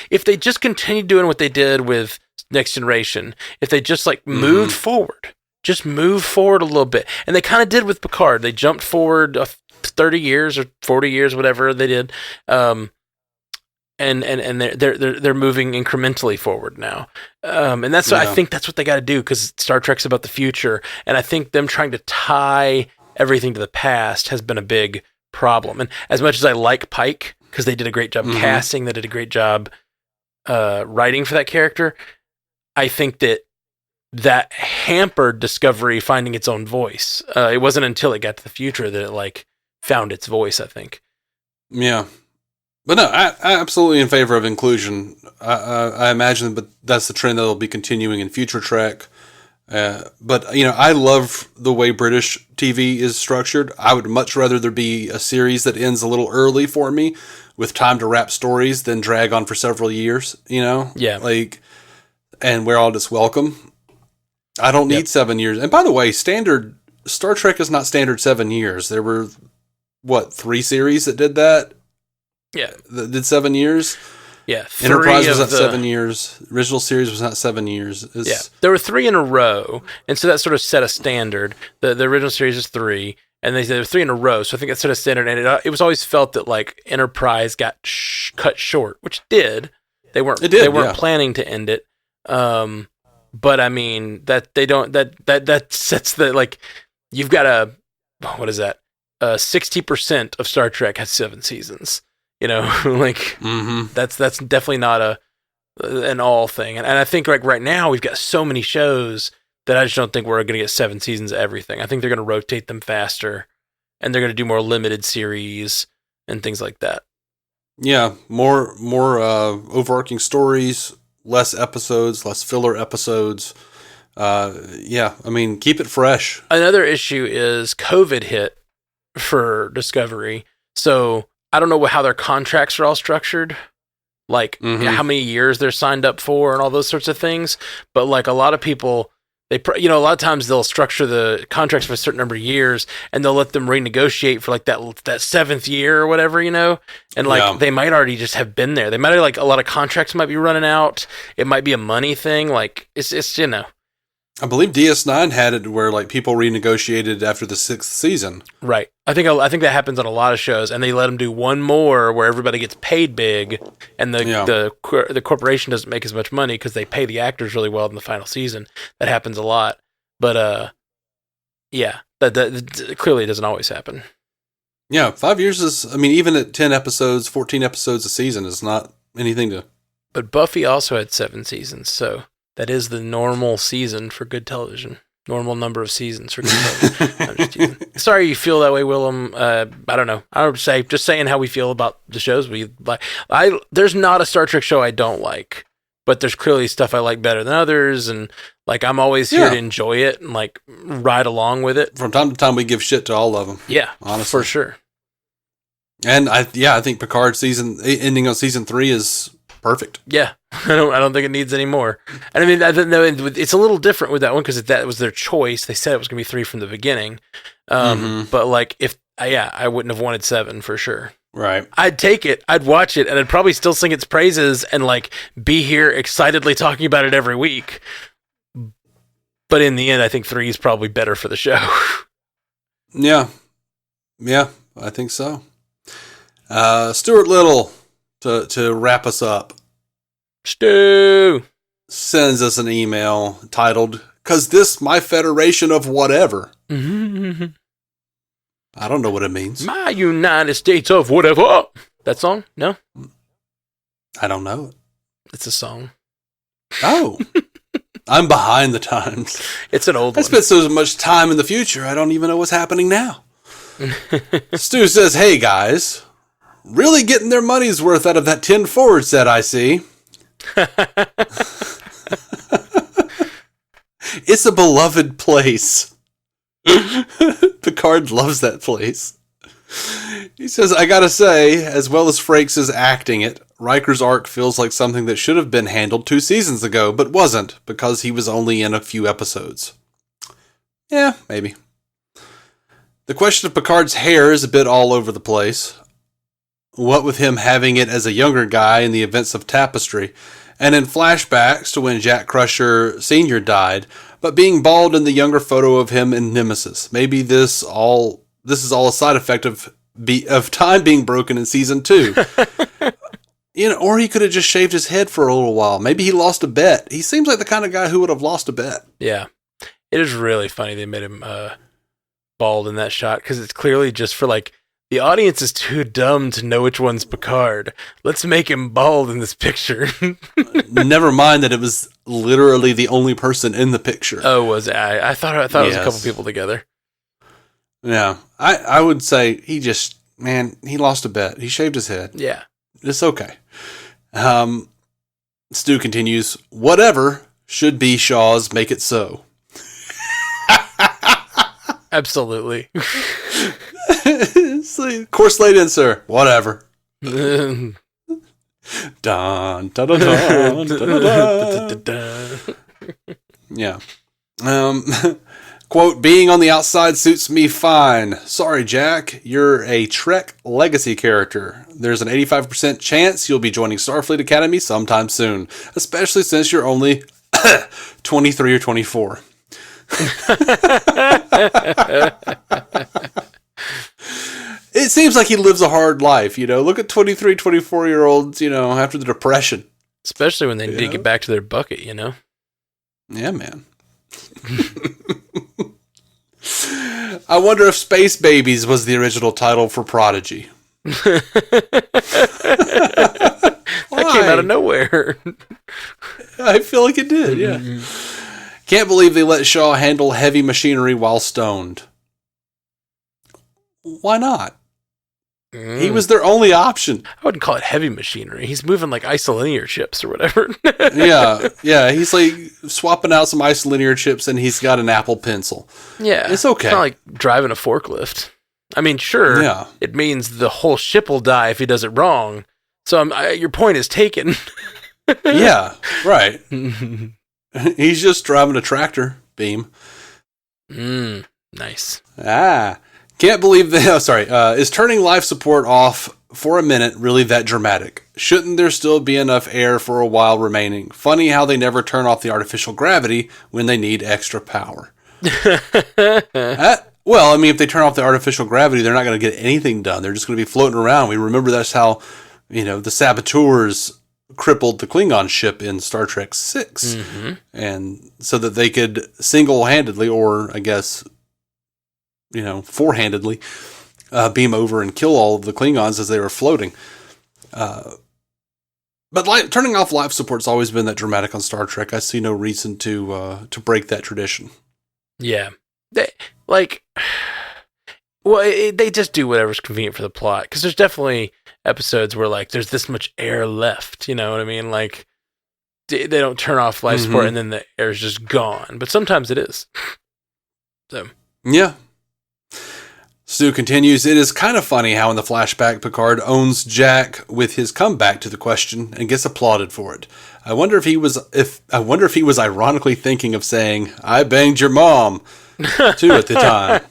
If they just continue doing what they did with Next Generation, if they just like moved forward, just move forward a little bit. And they kind of did with Picard. They jumped forward 30 years or 40 years, whatever they did. And they're moving incrementally forward now. And that's I think that's what they got to do, because Star Trek's about the future. And I think them trying to tie everything to the past has been a big problem. And as much as I like Pike, because they did a great job casting, they did a great job writing for that character, I think that that hampered Discovery finding its own voice. It wasn't until it got to the future that it like found its voice, I think. Yeah. But no, I absolutely in favor of inclusion. I imagine, but that's the trend that will be continuing in future Trek. But, I love the way British TV is structured. I would much rather there be a series that ends a little early for me with time to wrap stories than drag on for several years, Yeah. And we're all just welcome. I don't need 7 years. And by the way, standard Star Trek is not standard 7 years. There were, 3 series that did that? Yeah. That did 7 years? Yeah. Enterprise was not 7 years. Original series was not 7 years. Yeah. There were 3 in a row. And so that sort of set a standard. The original series is 3. And there were 3 in a row. So I think that set a standard. And it was always felt that like Enterprise got cut short, which it did. They weren't planning to end it. But I mean that they don't, that sets the, like, you've got what is that? 60% of Star Trek has 7 seasons. Like that's definitely not an all thing. And I think like right now we've got so many shows that I just don't think we're going to get 7 seasons of everything. I think they're going to rotate them faster, and they're going to do more limited series and things like that. Yeah, more overarching stories, less episodes, less filler episodes. Keep it fresh. Another issue is COVID hit for Discovery, so I don't know how their contracts are all structured, like how many years they're signed up for and all those sorts of things. But like a lot of people, a lot of times they'll structure the contracts for a certain number of years, and they'll let them renegotiate for like that 7th year or whatever, and like they might already just have been there. They might have, like, a lot of contracts might be running out. It might be a money thing. Like it's I believe DS9 had it where like people renegotiated after the 6th season. Right. I think that happens on a lot of shows, and they let them do one more where everybody gets paid big, and the corporation doesn't make as much money because they pay the actors really well in the final season. That happens a lot, but that clearly doesn't always happen. Yeah, 5 years is, even at 10 episodes, 14 episodes a season is not anything to. But Buffy also had 7 seasons, so that is the normal season for good television. Normal number of seasons for good television. I'm just teasing. Sorry you feel that way, Willem. I don't know. I would say, just saying how we feel about the shows we like. There's not a Star Trek show I don't like, but there's clearly stuff I like better than others, and like I'm always here to enjoy it and like ride along with it. From time to time, we give shit to all of them. Yeah, honestly, for sure. And I think Picard ending on season 3 is perfect. Yeah, I don't think it needs any more. And I mean, it's a little different with that one because that was their choice. They said it was going to be 3 from the beginning. But like, I wouldn't have wanted 7 for sure. Right. I'd take it, I'd watch it, and I'd probably still sing its praises and like be here excitedly talking about it every week. But in the end, I think 3 is probably better for the show. Yeah, I think so. Stuart Little, to wrap us up. Stu sends us an email titled, "'Cause this my federation of whatever." I don't know what it means. My United States of whatever. That song? No? I don't know it. It's a song. Oh. I'm behind the times. It's an old one. I spent so much time in the future, I don't even know what's happening now. Stu says, "Hey guys, really getting their money's worth out of that 10 forward set I see. It's a beloved place." Picard loves that place. He says, "I gotta say, as well as Frakes is acting it, Riker's arc feels like something that should have been handled 2 seasons ago, but wasn't, because he was only in a few episodes." Yeah, maybe. The question of Picard's hair is a bit all over the place. What with him having it as a younger guy in the events of Tapestry, and in flashbacks to when Jack Crusher Sr. died, but being bald in the younger photo of him in Nemesis. Maybe this is all a side effect of time being broken in season 2. Or he could have just shaved his head for a little while. Maybe he lost a bet. He seems like the kind of guy who would have lost a bet. Yeah. It is really funny they made him bald in that shot, because it's clearly just for like The audience is too dumb to know which one's Picard. Let's make him bald in this picture. Never mind that it was literally the only person in the picture. Oh, was it? I thought it was a couple people together. Yeah, I would say he lost a bet. He shaved his head. Yeah. It's okay. Stu continues, whatever should be Shaw's, make it so. Absolutely. Course laid in, sir. Whatever. Dun, dun, dun, dun, dun, dun. Yeah. Quote, being on the outside suits me fine. Sorry, Jack. You're a Trek legacy character. There's an 85% chance you'll be joining Starfleet Academy sometime soon, especially since you're only 23 or 24. It seems like he lives a hard life, Look at 23, 24-year-olds, after the Depression. Especially when they need to get back to their bucket, Yeah, man. I wonder if Space Babies was the original title for Prodigy. That came out of nowhere. I feel like it did, yeah. Can't believe they let Shaw handle heavy machinery while stoned. Why not? He was their only option. I wouldn't call it heavy machinery. He's moving like isolinear chips or whatever. Yeah. He's like swapping out some isolinear chips and he's got an Apple Pencil. Yeah. It's okay. It's not like driving a forklift. I mean, sure, It means the whole ship will die if he does it wrong. So your point is taken. Yeah, right. He's just driving a tractor beam. Nice. Can't believe is turning life support off for a minute really that dramatic? Shouldn't there still be enough air for a while remaining? Funny how they never turn off the artificial gravity when they need extra power. Well, I mean, if they turn off the artificial gravity, they're not going to get anything done. They're just going to be floating around. We remember that's how, the saboteurs crippled the Klingon ship in Star Trek VI. Mm-hmm. And so that they could single-handedly, or I guess, four-handedly, beam over and kill all of the Klingons as they were floating. But turning off life support's always been that dramatic on Star Trek. I see no reason to break that tradition. Yeah. They just do whatever's convenient for the plot. Because there's definitely episodes where, there's this much air left. You know what I mean? They don't turn off life support and then the air is just gone. But sometimes it is. So. Yeah. Stu continues, it is kind of funny how in the flashback Picard owns Jack with his comeback to the question and gets applauded for it. I wonder if he was ironically thinking of saying, I banged your mom too at the time.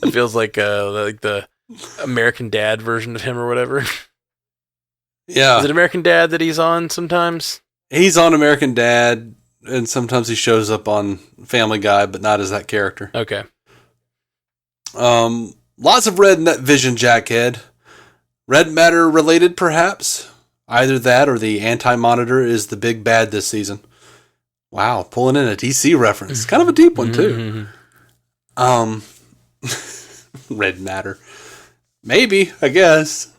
It feels like the American Dad version of him or whatever. Yeah. Is it American Dad that he's on sometimes? He's on American Dad. And sometimes he shows up on Family Guy, but not as that character. Okay. Lots of red in that Vision Jackhead. Red matter related, perhaps? Either that or the Anti-Monitor is the big bad this season. Wow, pulling in a DC reference. Kind of a deep one, too. Red matter. Maybe, I guess.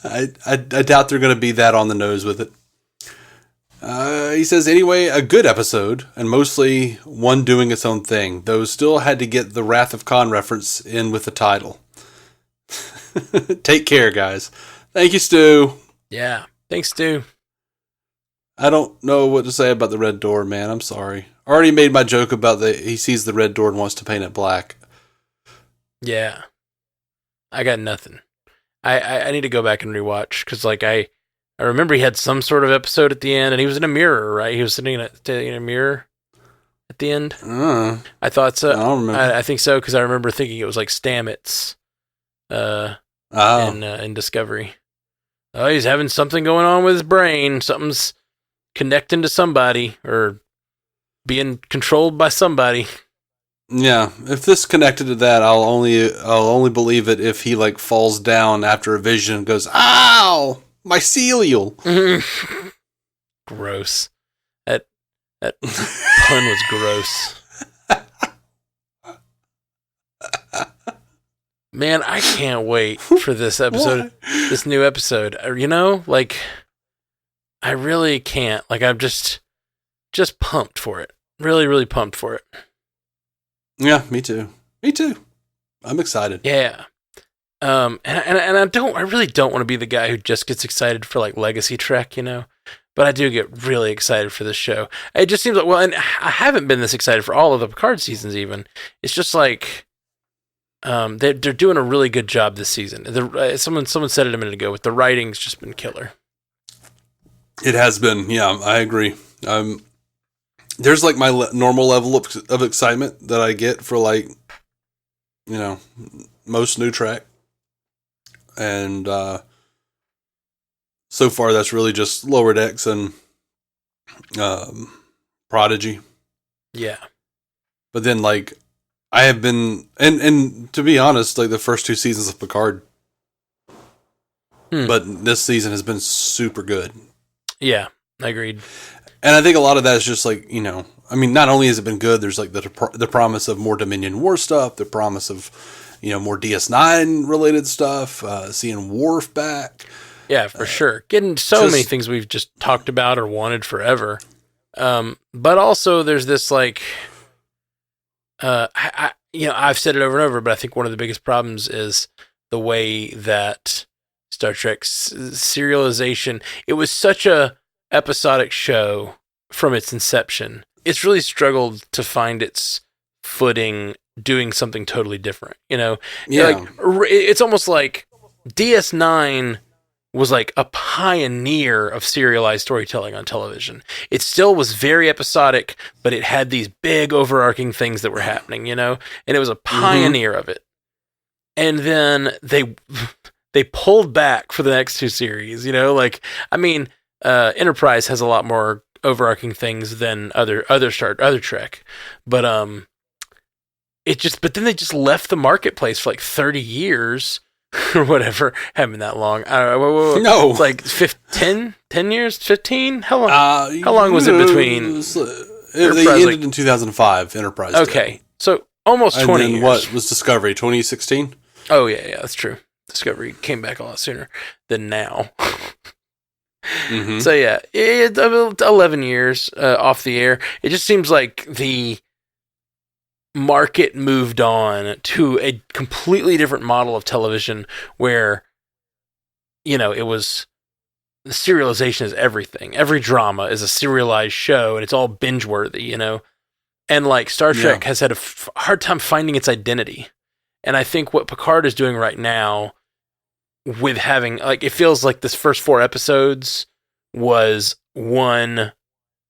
I doubt they're going to be that on the nose with it. He says, anyway, a good episode, and mostly one doing its own thing, though still had to get the Wrath of Khan reference in with the title. Take care, guys. Thank you, Stu. Yeah, thanks, Stu. I don't know what to say about the red door, man. I'm sorry. I already made my joke about he sees the red door and wants to paint it black. Yeah. I got nothing. I need to go back and rewatch, because, I remember he had some sort of episode at the end, and he was in a mirror, right? He was sitting in a mirror at the end. I thought so. I don't remember. I think so, because I remember thinking it was like Stamets in Discovery. Oh, he's having something going on with his brain. Something's connecting to somebody, or being controlled by somebody. Yeah, if this connected to that, I'll only believe it if he falls down after a vision and goes, ow! Mycelial. Gross. That pun was gross. Man, I can't wait for this episode, this new episode. You know, like, I really can't. Like, I'm just pumped for it. Really, really pumped for it. Yeah, me too. Me too. I'm excited. Yeah. And I really don't want to be the guy who just gets excited for like Legacy Trek, you know, but I do get really excited for this show. It just seems like, well, and I haven't been this excited for all of the Picard seasons even. It's just like, they're doing a really good job this season. Someone said it a minute ago, with the writing's just been killer. It has been. Yeah, I agree. There's like my normal level of excitement that I get for, like, you know, most new Trek. And so far that's really just Lower Decks and Prodigy. Yeah. But then, like, I have been, and to be honest, like the first 2 seasons of Picard, but this season has been super good. Yeah, I agreed. And I think a lot of that is just like, you know, I mean, not only has it been good, there's like the promise of more Dominion War stuff, the promise of, you know, more DS9 related stuff, seeing Worf back. Yeah, for sure. Getting many things we've just talked about or wanted forever. But also there's this like, I've said it over and over, but I think one of the biggest problems is the way that Star Trek's serialization, it was such a episodic show from its inception. It's really struggled to find its footing doing something totally different, you know? Yeah. Like, it's almost like DS9 was like a pioneer of serialized storytelling on television. It still was very episodic, but it had these big overarching things that were happening, you know? And it was a pioneer of it. And then they pulled back for the next 2 series, you know? Like, I mean, Enterprise has a lot more overarching things than other Trek, but but then they just left the marketplace for like 30 years or whatever. Haven't been that long. No, it's like 10 years, 15. How long was it between? They ended in 2005. Enterprise. Okay, did. So almost 20 years. What was Discovery? 2016. Oh yeah, that's true. Discovery came back a lot sooner than now. Mm-hmm. So yeah, it's 11 years off the air. It just seems like the market moved on to a completely different model of television where, you know, it was the serialization is everything. Every drama is a serialized show and it's all binge worthy, you know? And like Star Trek has had a hard time finding its identity. And I think what Picard is doing right now with having, like, it feels like this first 4 episodes was one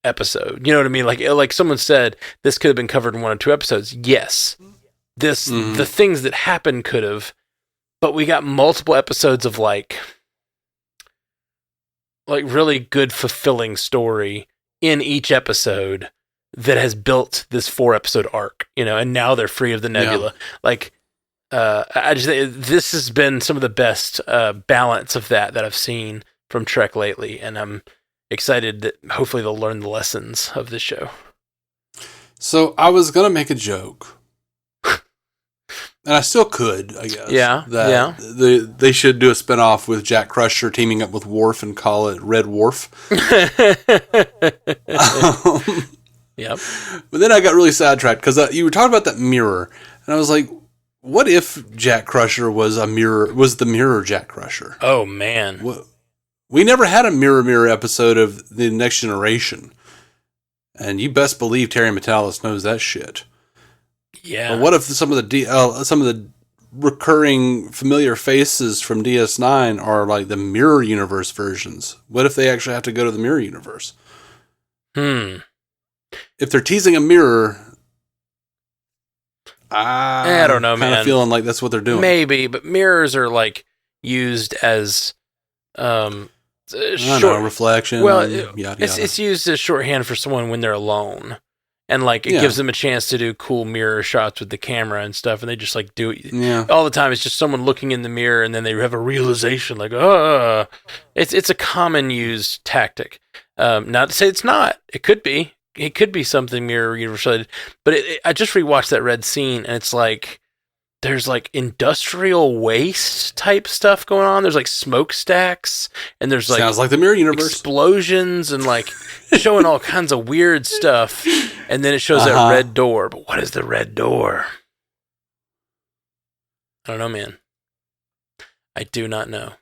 episode. You know what I mean? Like someone said, this could have been covered in 1 or 2 episodes. Yes. The things that happened could have, but we got multiple episodes of like really good, fulfilling story in each episode that has built this 4-episode arc, you know, and now they're free of the nebula. Yeah. Like, this has been some of the best balance of that I've seen from Trek lately, and I'm excited that hopefully they'll learn the lessons of this show. So I was gonna make a joke, and I still could, I guess. Yeah, they should do a spinoff with Jack Crusher teaming up with Worf and call it Red Worf. Yep. But then I got really sidetracked because you were talking about that mirror, and I was like, what if Jack Crusher was the mirror Jack Crusher? Oh, man. We never had a mirror episode of The Next Generation. And you best believe Terry Matalas knows that shit. Yeah. But what if some of the recurring familiar faces from DS9 are like the Mirror Universe versions? What if they actually have to go to the Mirror Universe? If they're teasing a mirror, I don't know, man. I'm feeling like that's what they're doing. Maybe, but mirrors are like used as reflection. Well, yada, yada. It's used as shorthand for someone when they're alone, and like it gives them a chance to do cool mirror shots with the camera and stuff, and they just like do it all the time. It's just someone looking in the mirror, and then they have a realization, like, it's a common used tactic. Not to say it's not. It could be. It could be something mirror universe related, but I just rewatched that red scene, and it's like there's like industrial waste type stuff going on. There's like smokestacks, and there's like sounds like the mirror universe, explosions, and like showing all kinds of weird stuff. And then it shows that red door. But what is the red door? I don't know, man. I do not know.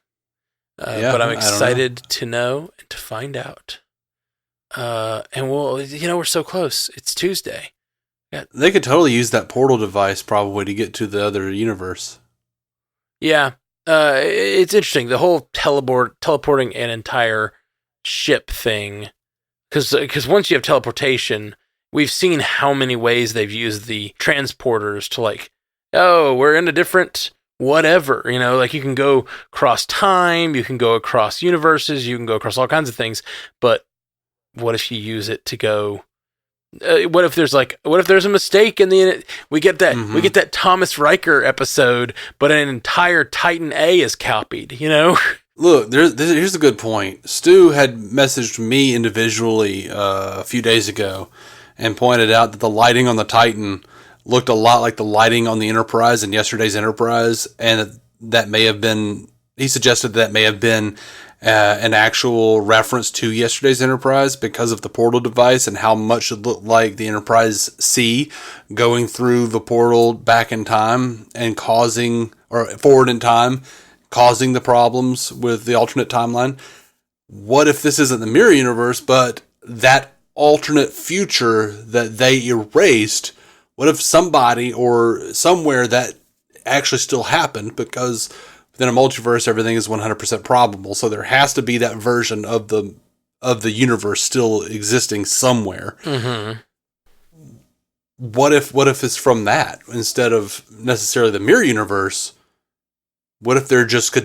But I'm excited to know and to find out. And we're so close. It's Tuesday. They could totally use that portal device probably to get to the other universe. Yeah. It's interesting. The whole teleporting an entire ship thing. Because once you have teleportation, we've seen how many ways they've used the transporters to like, oh, we're in a different whatever. Like you can go across time, you can go across universes, you can go across all kinds of things. But what if you use it to go... what if there's a mistake in we get that Thomas Riker episode, but an entire Titan A is copied, Look, here's a good point. Stu had messaged me individually a few days ago and pointed out that the lighting on the Titan looked a lot like the lighting on the Enterprise in yesterday's Enterprise, and that may have been, he suggested that may have been an actual reference to yesterday's Enterprise because of the portal device and how much it looked like the Enterprise C going through the portal back in time and forward in time, causing the problems with the alternate timeline. What if this isn't the mirror universe, but that alternate future that they erased? What if somebody or somewhere that actually still happened, because within a multiverse, everything is 100% probable. So there has to be that version of the universe still existing somewhere. Mm-hmm. What if it's from that instead of necessarily the mirror universe? What if they're just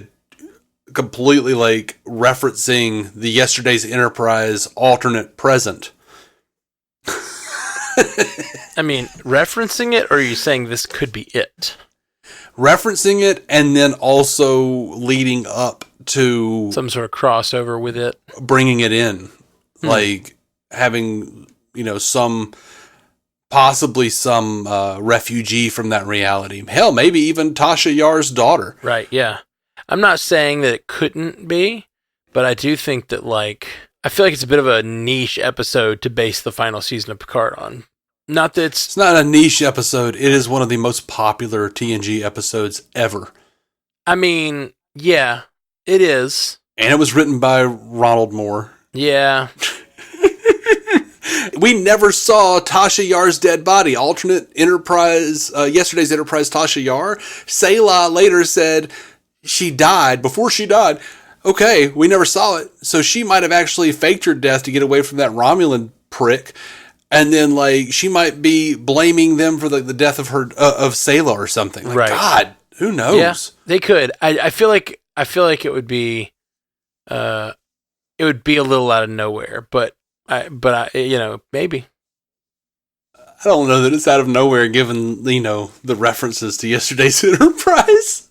completely like referencing the yesterday's Enterprise alternate present? I mean, referencing it, or are you saying this could be it? Referencing it, and then also leading up to some sort of crossover with it, bringing it in, like having possibly some refugee from that reality. Hell, maybe even Tasha Yar's daughter. Right? Yeah, I'm not saying that it couldn't be, but I do think that I feel like it's a bit of a niche episode to base the final season of Picard on. Not that it's not a niche episode. It is one of the most popular TNG episodes ever. I mean, yeah, it is. And it was written by Ronald Moore. Yeah. We never saw Tasha Yar's dead body. Alternate Enterprise, yesterday's Enterprise Tasha Yar. Selah later said she died. Before she died, okay, we never saw it. So she might have actually faked her death to get away from that Romulan prick. And then, she might be blaming them for the death of her of Selah or something. Like, right? God, who knows? Yeah, they could. I feel like it would be, a little out of nowhere. But maybe. I don't know that it's out of nowhere, given the references to yesterday's Enterprise.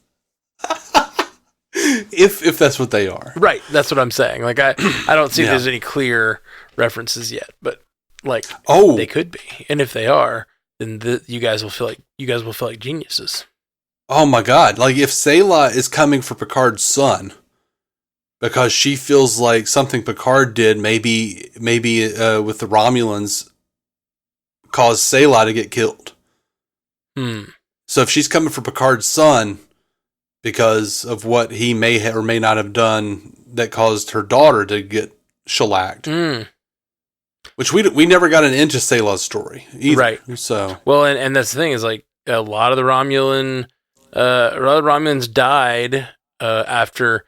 if that's what they are, right? That's what I'm saying. I don't see there's any clear references yet, but. They could be, and if they are, then you guys will feel like geniuses. Oh my God! If Selah is coming for Picard's son because she feels like something Picard did, maybe with the Romulans, caused Selah to get killed. So if she's coming for Picard's son because of what he may or may not have done that caused her daughter to get shellacked. Which we never got an inch of Selah's story either. Right. So and that's the thing is a lot of the Romulans died after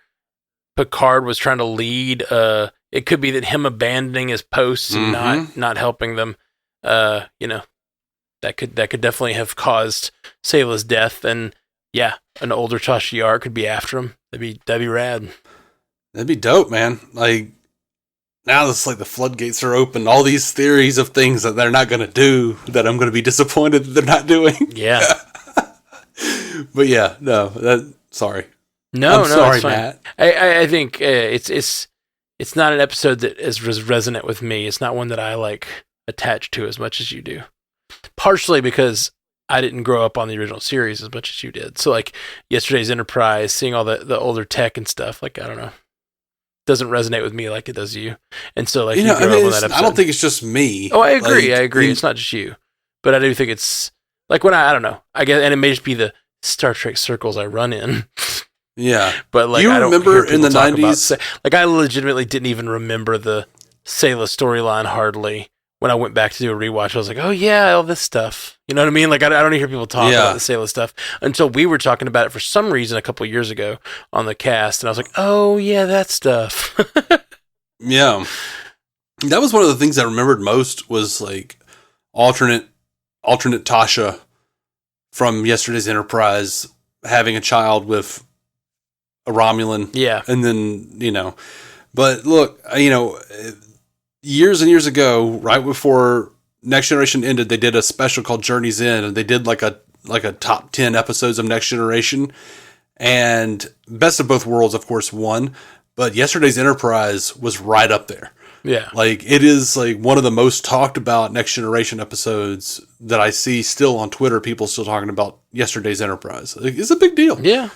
Picard was trying to lead. It could be that him abandoning his posts and not helping them. That could definitely have caused Selah's death. And yeah, an older Tasha Yar could be after him. That'd be rad. That'd be dope, man. Now it's the floodgates are open. All these theories of things that they're not going to do that I'm going to be disappointed that they're not doing. Yeah. But yeah, no, sorry. No, I'm sorry, it's fine. Matt. I think it's not an episode that is resonant with me. It's not one that I attach to as much as you do. Partially because I didn't grow up on the original series as much as you did. So like yesterday's Enterprise, seeing all the older tech and stuff, like I don't know, doesn't resonate with me like it does you. And so like you know, grew up on that episode. I don't think it's just me. Oh, I agree. Like, It's not just you, but I do think it's like when I don't know. I guess, and it may just be the Star Trek circles I run in. Yeah, but like, you I don't remember hear in the people talk about 90s? like, I legitimately didn't even remember the Sayla storyline hardly. When I went back to do a rewatch, I was like, "Oh yeah, all this stuff." You know what I mean? Like I don't hear people talk about the Sayla stuff until we were talking about it for some reason a couple of years ago on the cast, and I was like, "Oh yeah, that stuff." Yeah, that was one of the things I remembered most was like alternate Tasha from yesterday's Enterprise having a child with a Romulan. Yeah, and then but look, years and years ago, right before Next Generation ended, they did a special called Journey's End, and they did like a top 10 episodes of Next Generation. And Best of Both Worlds, of course, won, but yesterday's Enterprise was right up there. Yeah. Like, it is like one of the most talked about Next Generation episodes that I see still on Twitter, people still talking about yesterday's Enterprise. Like, it's a big deal. Yeah.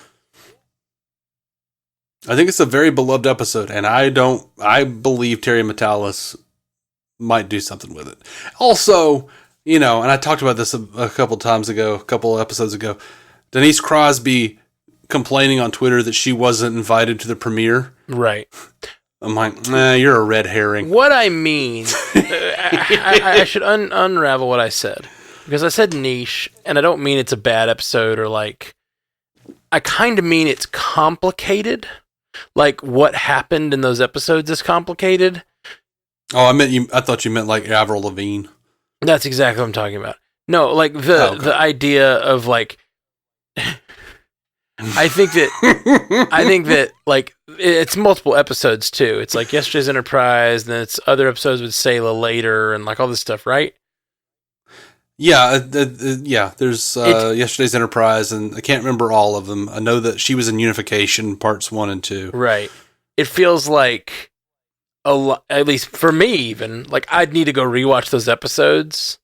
I think it's a very beloved episode, and I believe Terry Matalas might do something with it. Also, and I talked about this a couple episodes ago, Denise Crosby complaining on Twitter that she wasn't invited to the premiere. Right. I'm like, you're a red herring. What I mean, I should unravel what I said, because I said niche, and I don't mean it's a bad episode or like, I kind of mean it's complicated. Like what happened in those episodes is complicated. Oh, I thought you meant like Avril Lavigne. That's exactly what I'm talking about. No, like the idea of like, I think that like it's multiple episodes too. It's like yesterday's Enterprise, and then it's other episodes with Sayla later, and like all this stuff, right? Yeah, there's yesterday's Enterprise, and I can't remember all of them. I know that she was in Unification parts 1 and 2. Right. It feels like at least for me, even like I'd need to go rewatch those episodes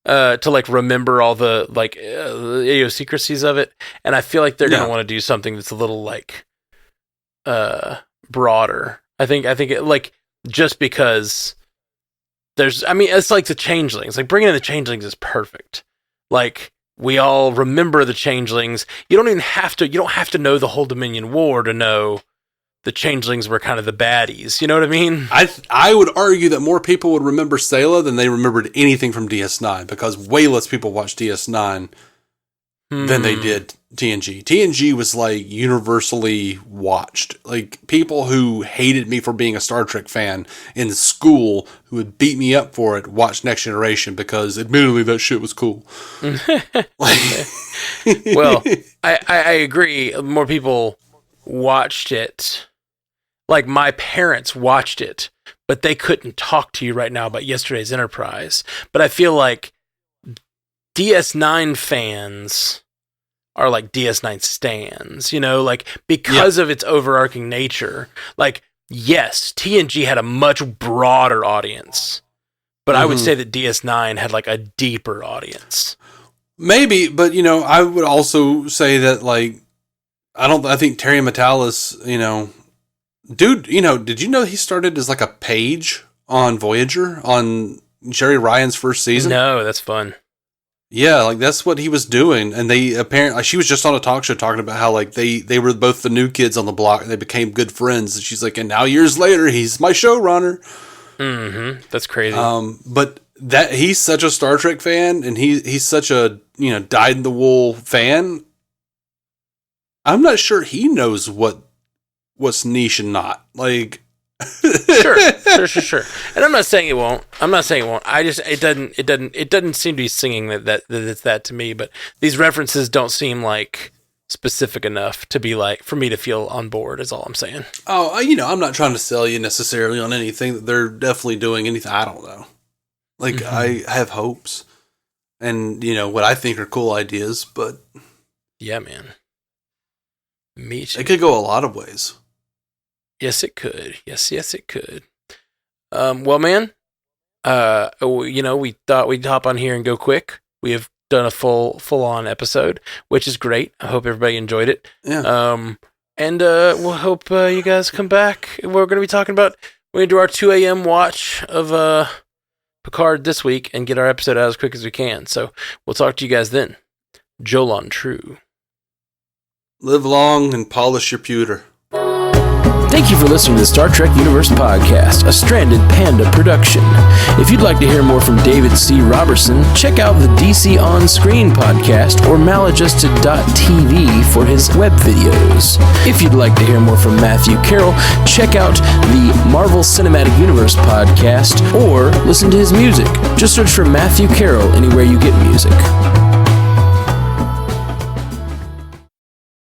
to like remember all the like idiosyncrasies of it, and I feel like they're gonna want to do something that's a little like broader. I think it, like, just because. It's like the Changelings. Like, bringing in the Changelings is perfect. Like, we all remember the Changelings. You don't have to know the whole Dominion War to know the Changelings were kind of the baddies. You know what I mean? I would argue that more people would remember Sayla than they remembered anything from DS9, because way less people watched DS9 than they did TNG. TNG was like universally watched. Like, people who hated me for being a Star Trek fan in school, who would beat me up for it, watched Next Generation because admittedly that shit was cool. Well, I agree. More people watched it. Like, my parents watched it, but they couldn't talk to you right now about yesterday's Enterprise. But I feel like DS9 fans are like DS9 stans, like, because of its overarching nature. Like, yes, TNG had a much broader audience, but I would say that DS9 had like a deeper audience. Maybe, but I would also say that, like, I think Terry Matalas, dude, did you know he started as like a page on Voyager on Jerry Ryan's first season? No, that's fun. Yeah, like that's what he was doing, and they apparently, she was just on a talk show talking about how like they were both the new kids on the block, and they became good friends. And she's like, and now years later, he's my showrunner. Mm-hmm. That's crazy. But that he's such a Star Trek fan, and he's such a dyed in the wool fan. I'm not sure he knows what's niche and not. Like, Sure. And I'm not saying it won't. I just it doesn't seem to be singing that it's that to me. But these references don't seem like specific enough to be like for me to feel on board. Is all I'm saying. Oh, I'm not trying to sell you necessarily on anything that they're definitely doing anything. I don't know. Like, I have hopes, and what I think are cool ideas, but yeah, man. Me too. It could go a lot of ways. Yes, it could. Yes, it could. Well, man, we thought we'd hop on here and go quick. We have done a full on episode, which is great. I hope everybody enjoyed it. Yeah. And we'll hope you guys come back. We're going to be talking about, we're going to do our 2 a.m. watch of Picard this week and get our episode out as quick as we can. So we'll talk to you guys then. Jolon True. Live long and polish your pewter. Thank you for listening to the Star Trek Universe Podcast, a Stranded Panda production. If you'd like to hear more from David C. Robertson, check out the DC On Screen podcast or maladjusted.tv for his web videos. If you'd like to hear more from Matthew Carroll, check out the Marvel Cinematic Universe podcast or listen to his music. Just search for Matthew Carroll anywhere you get music.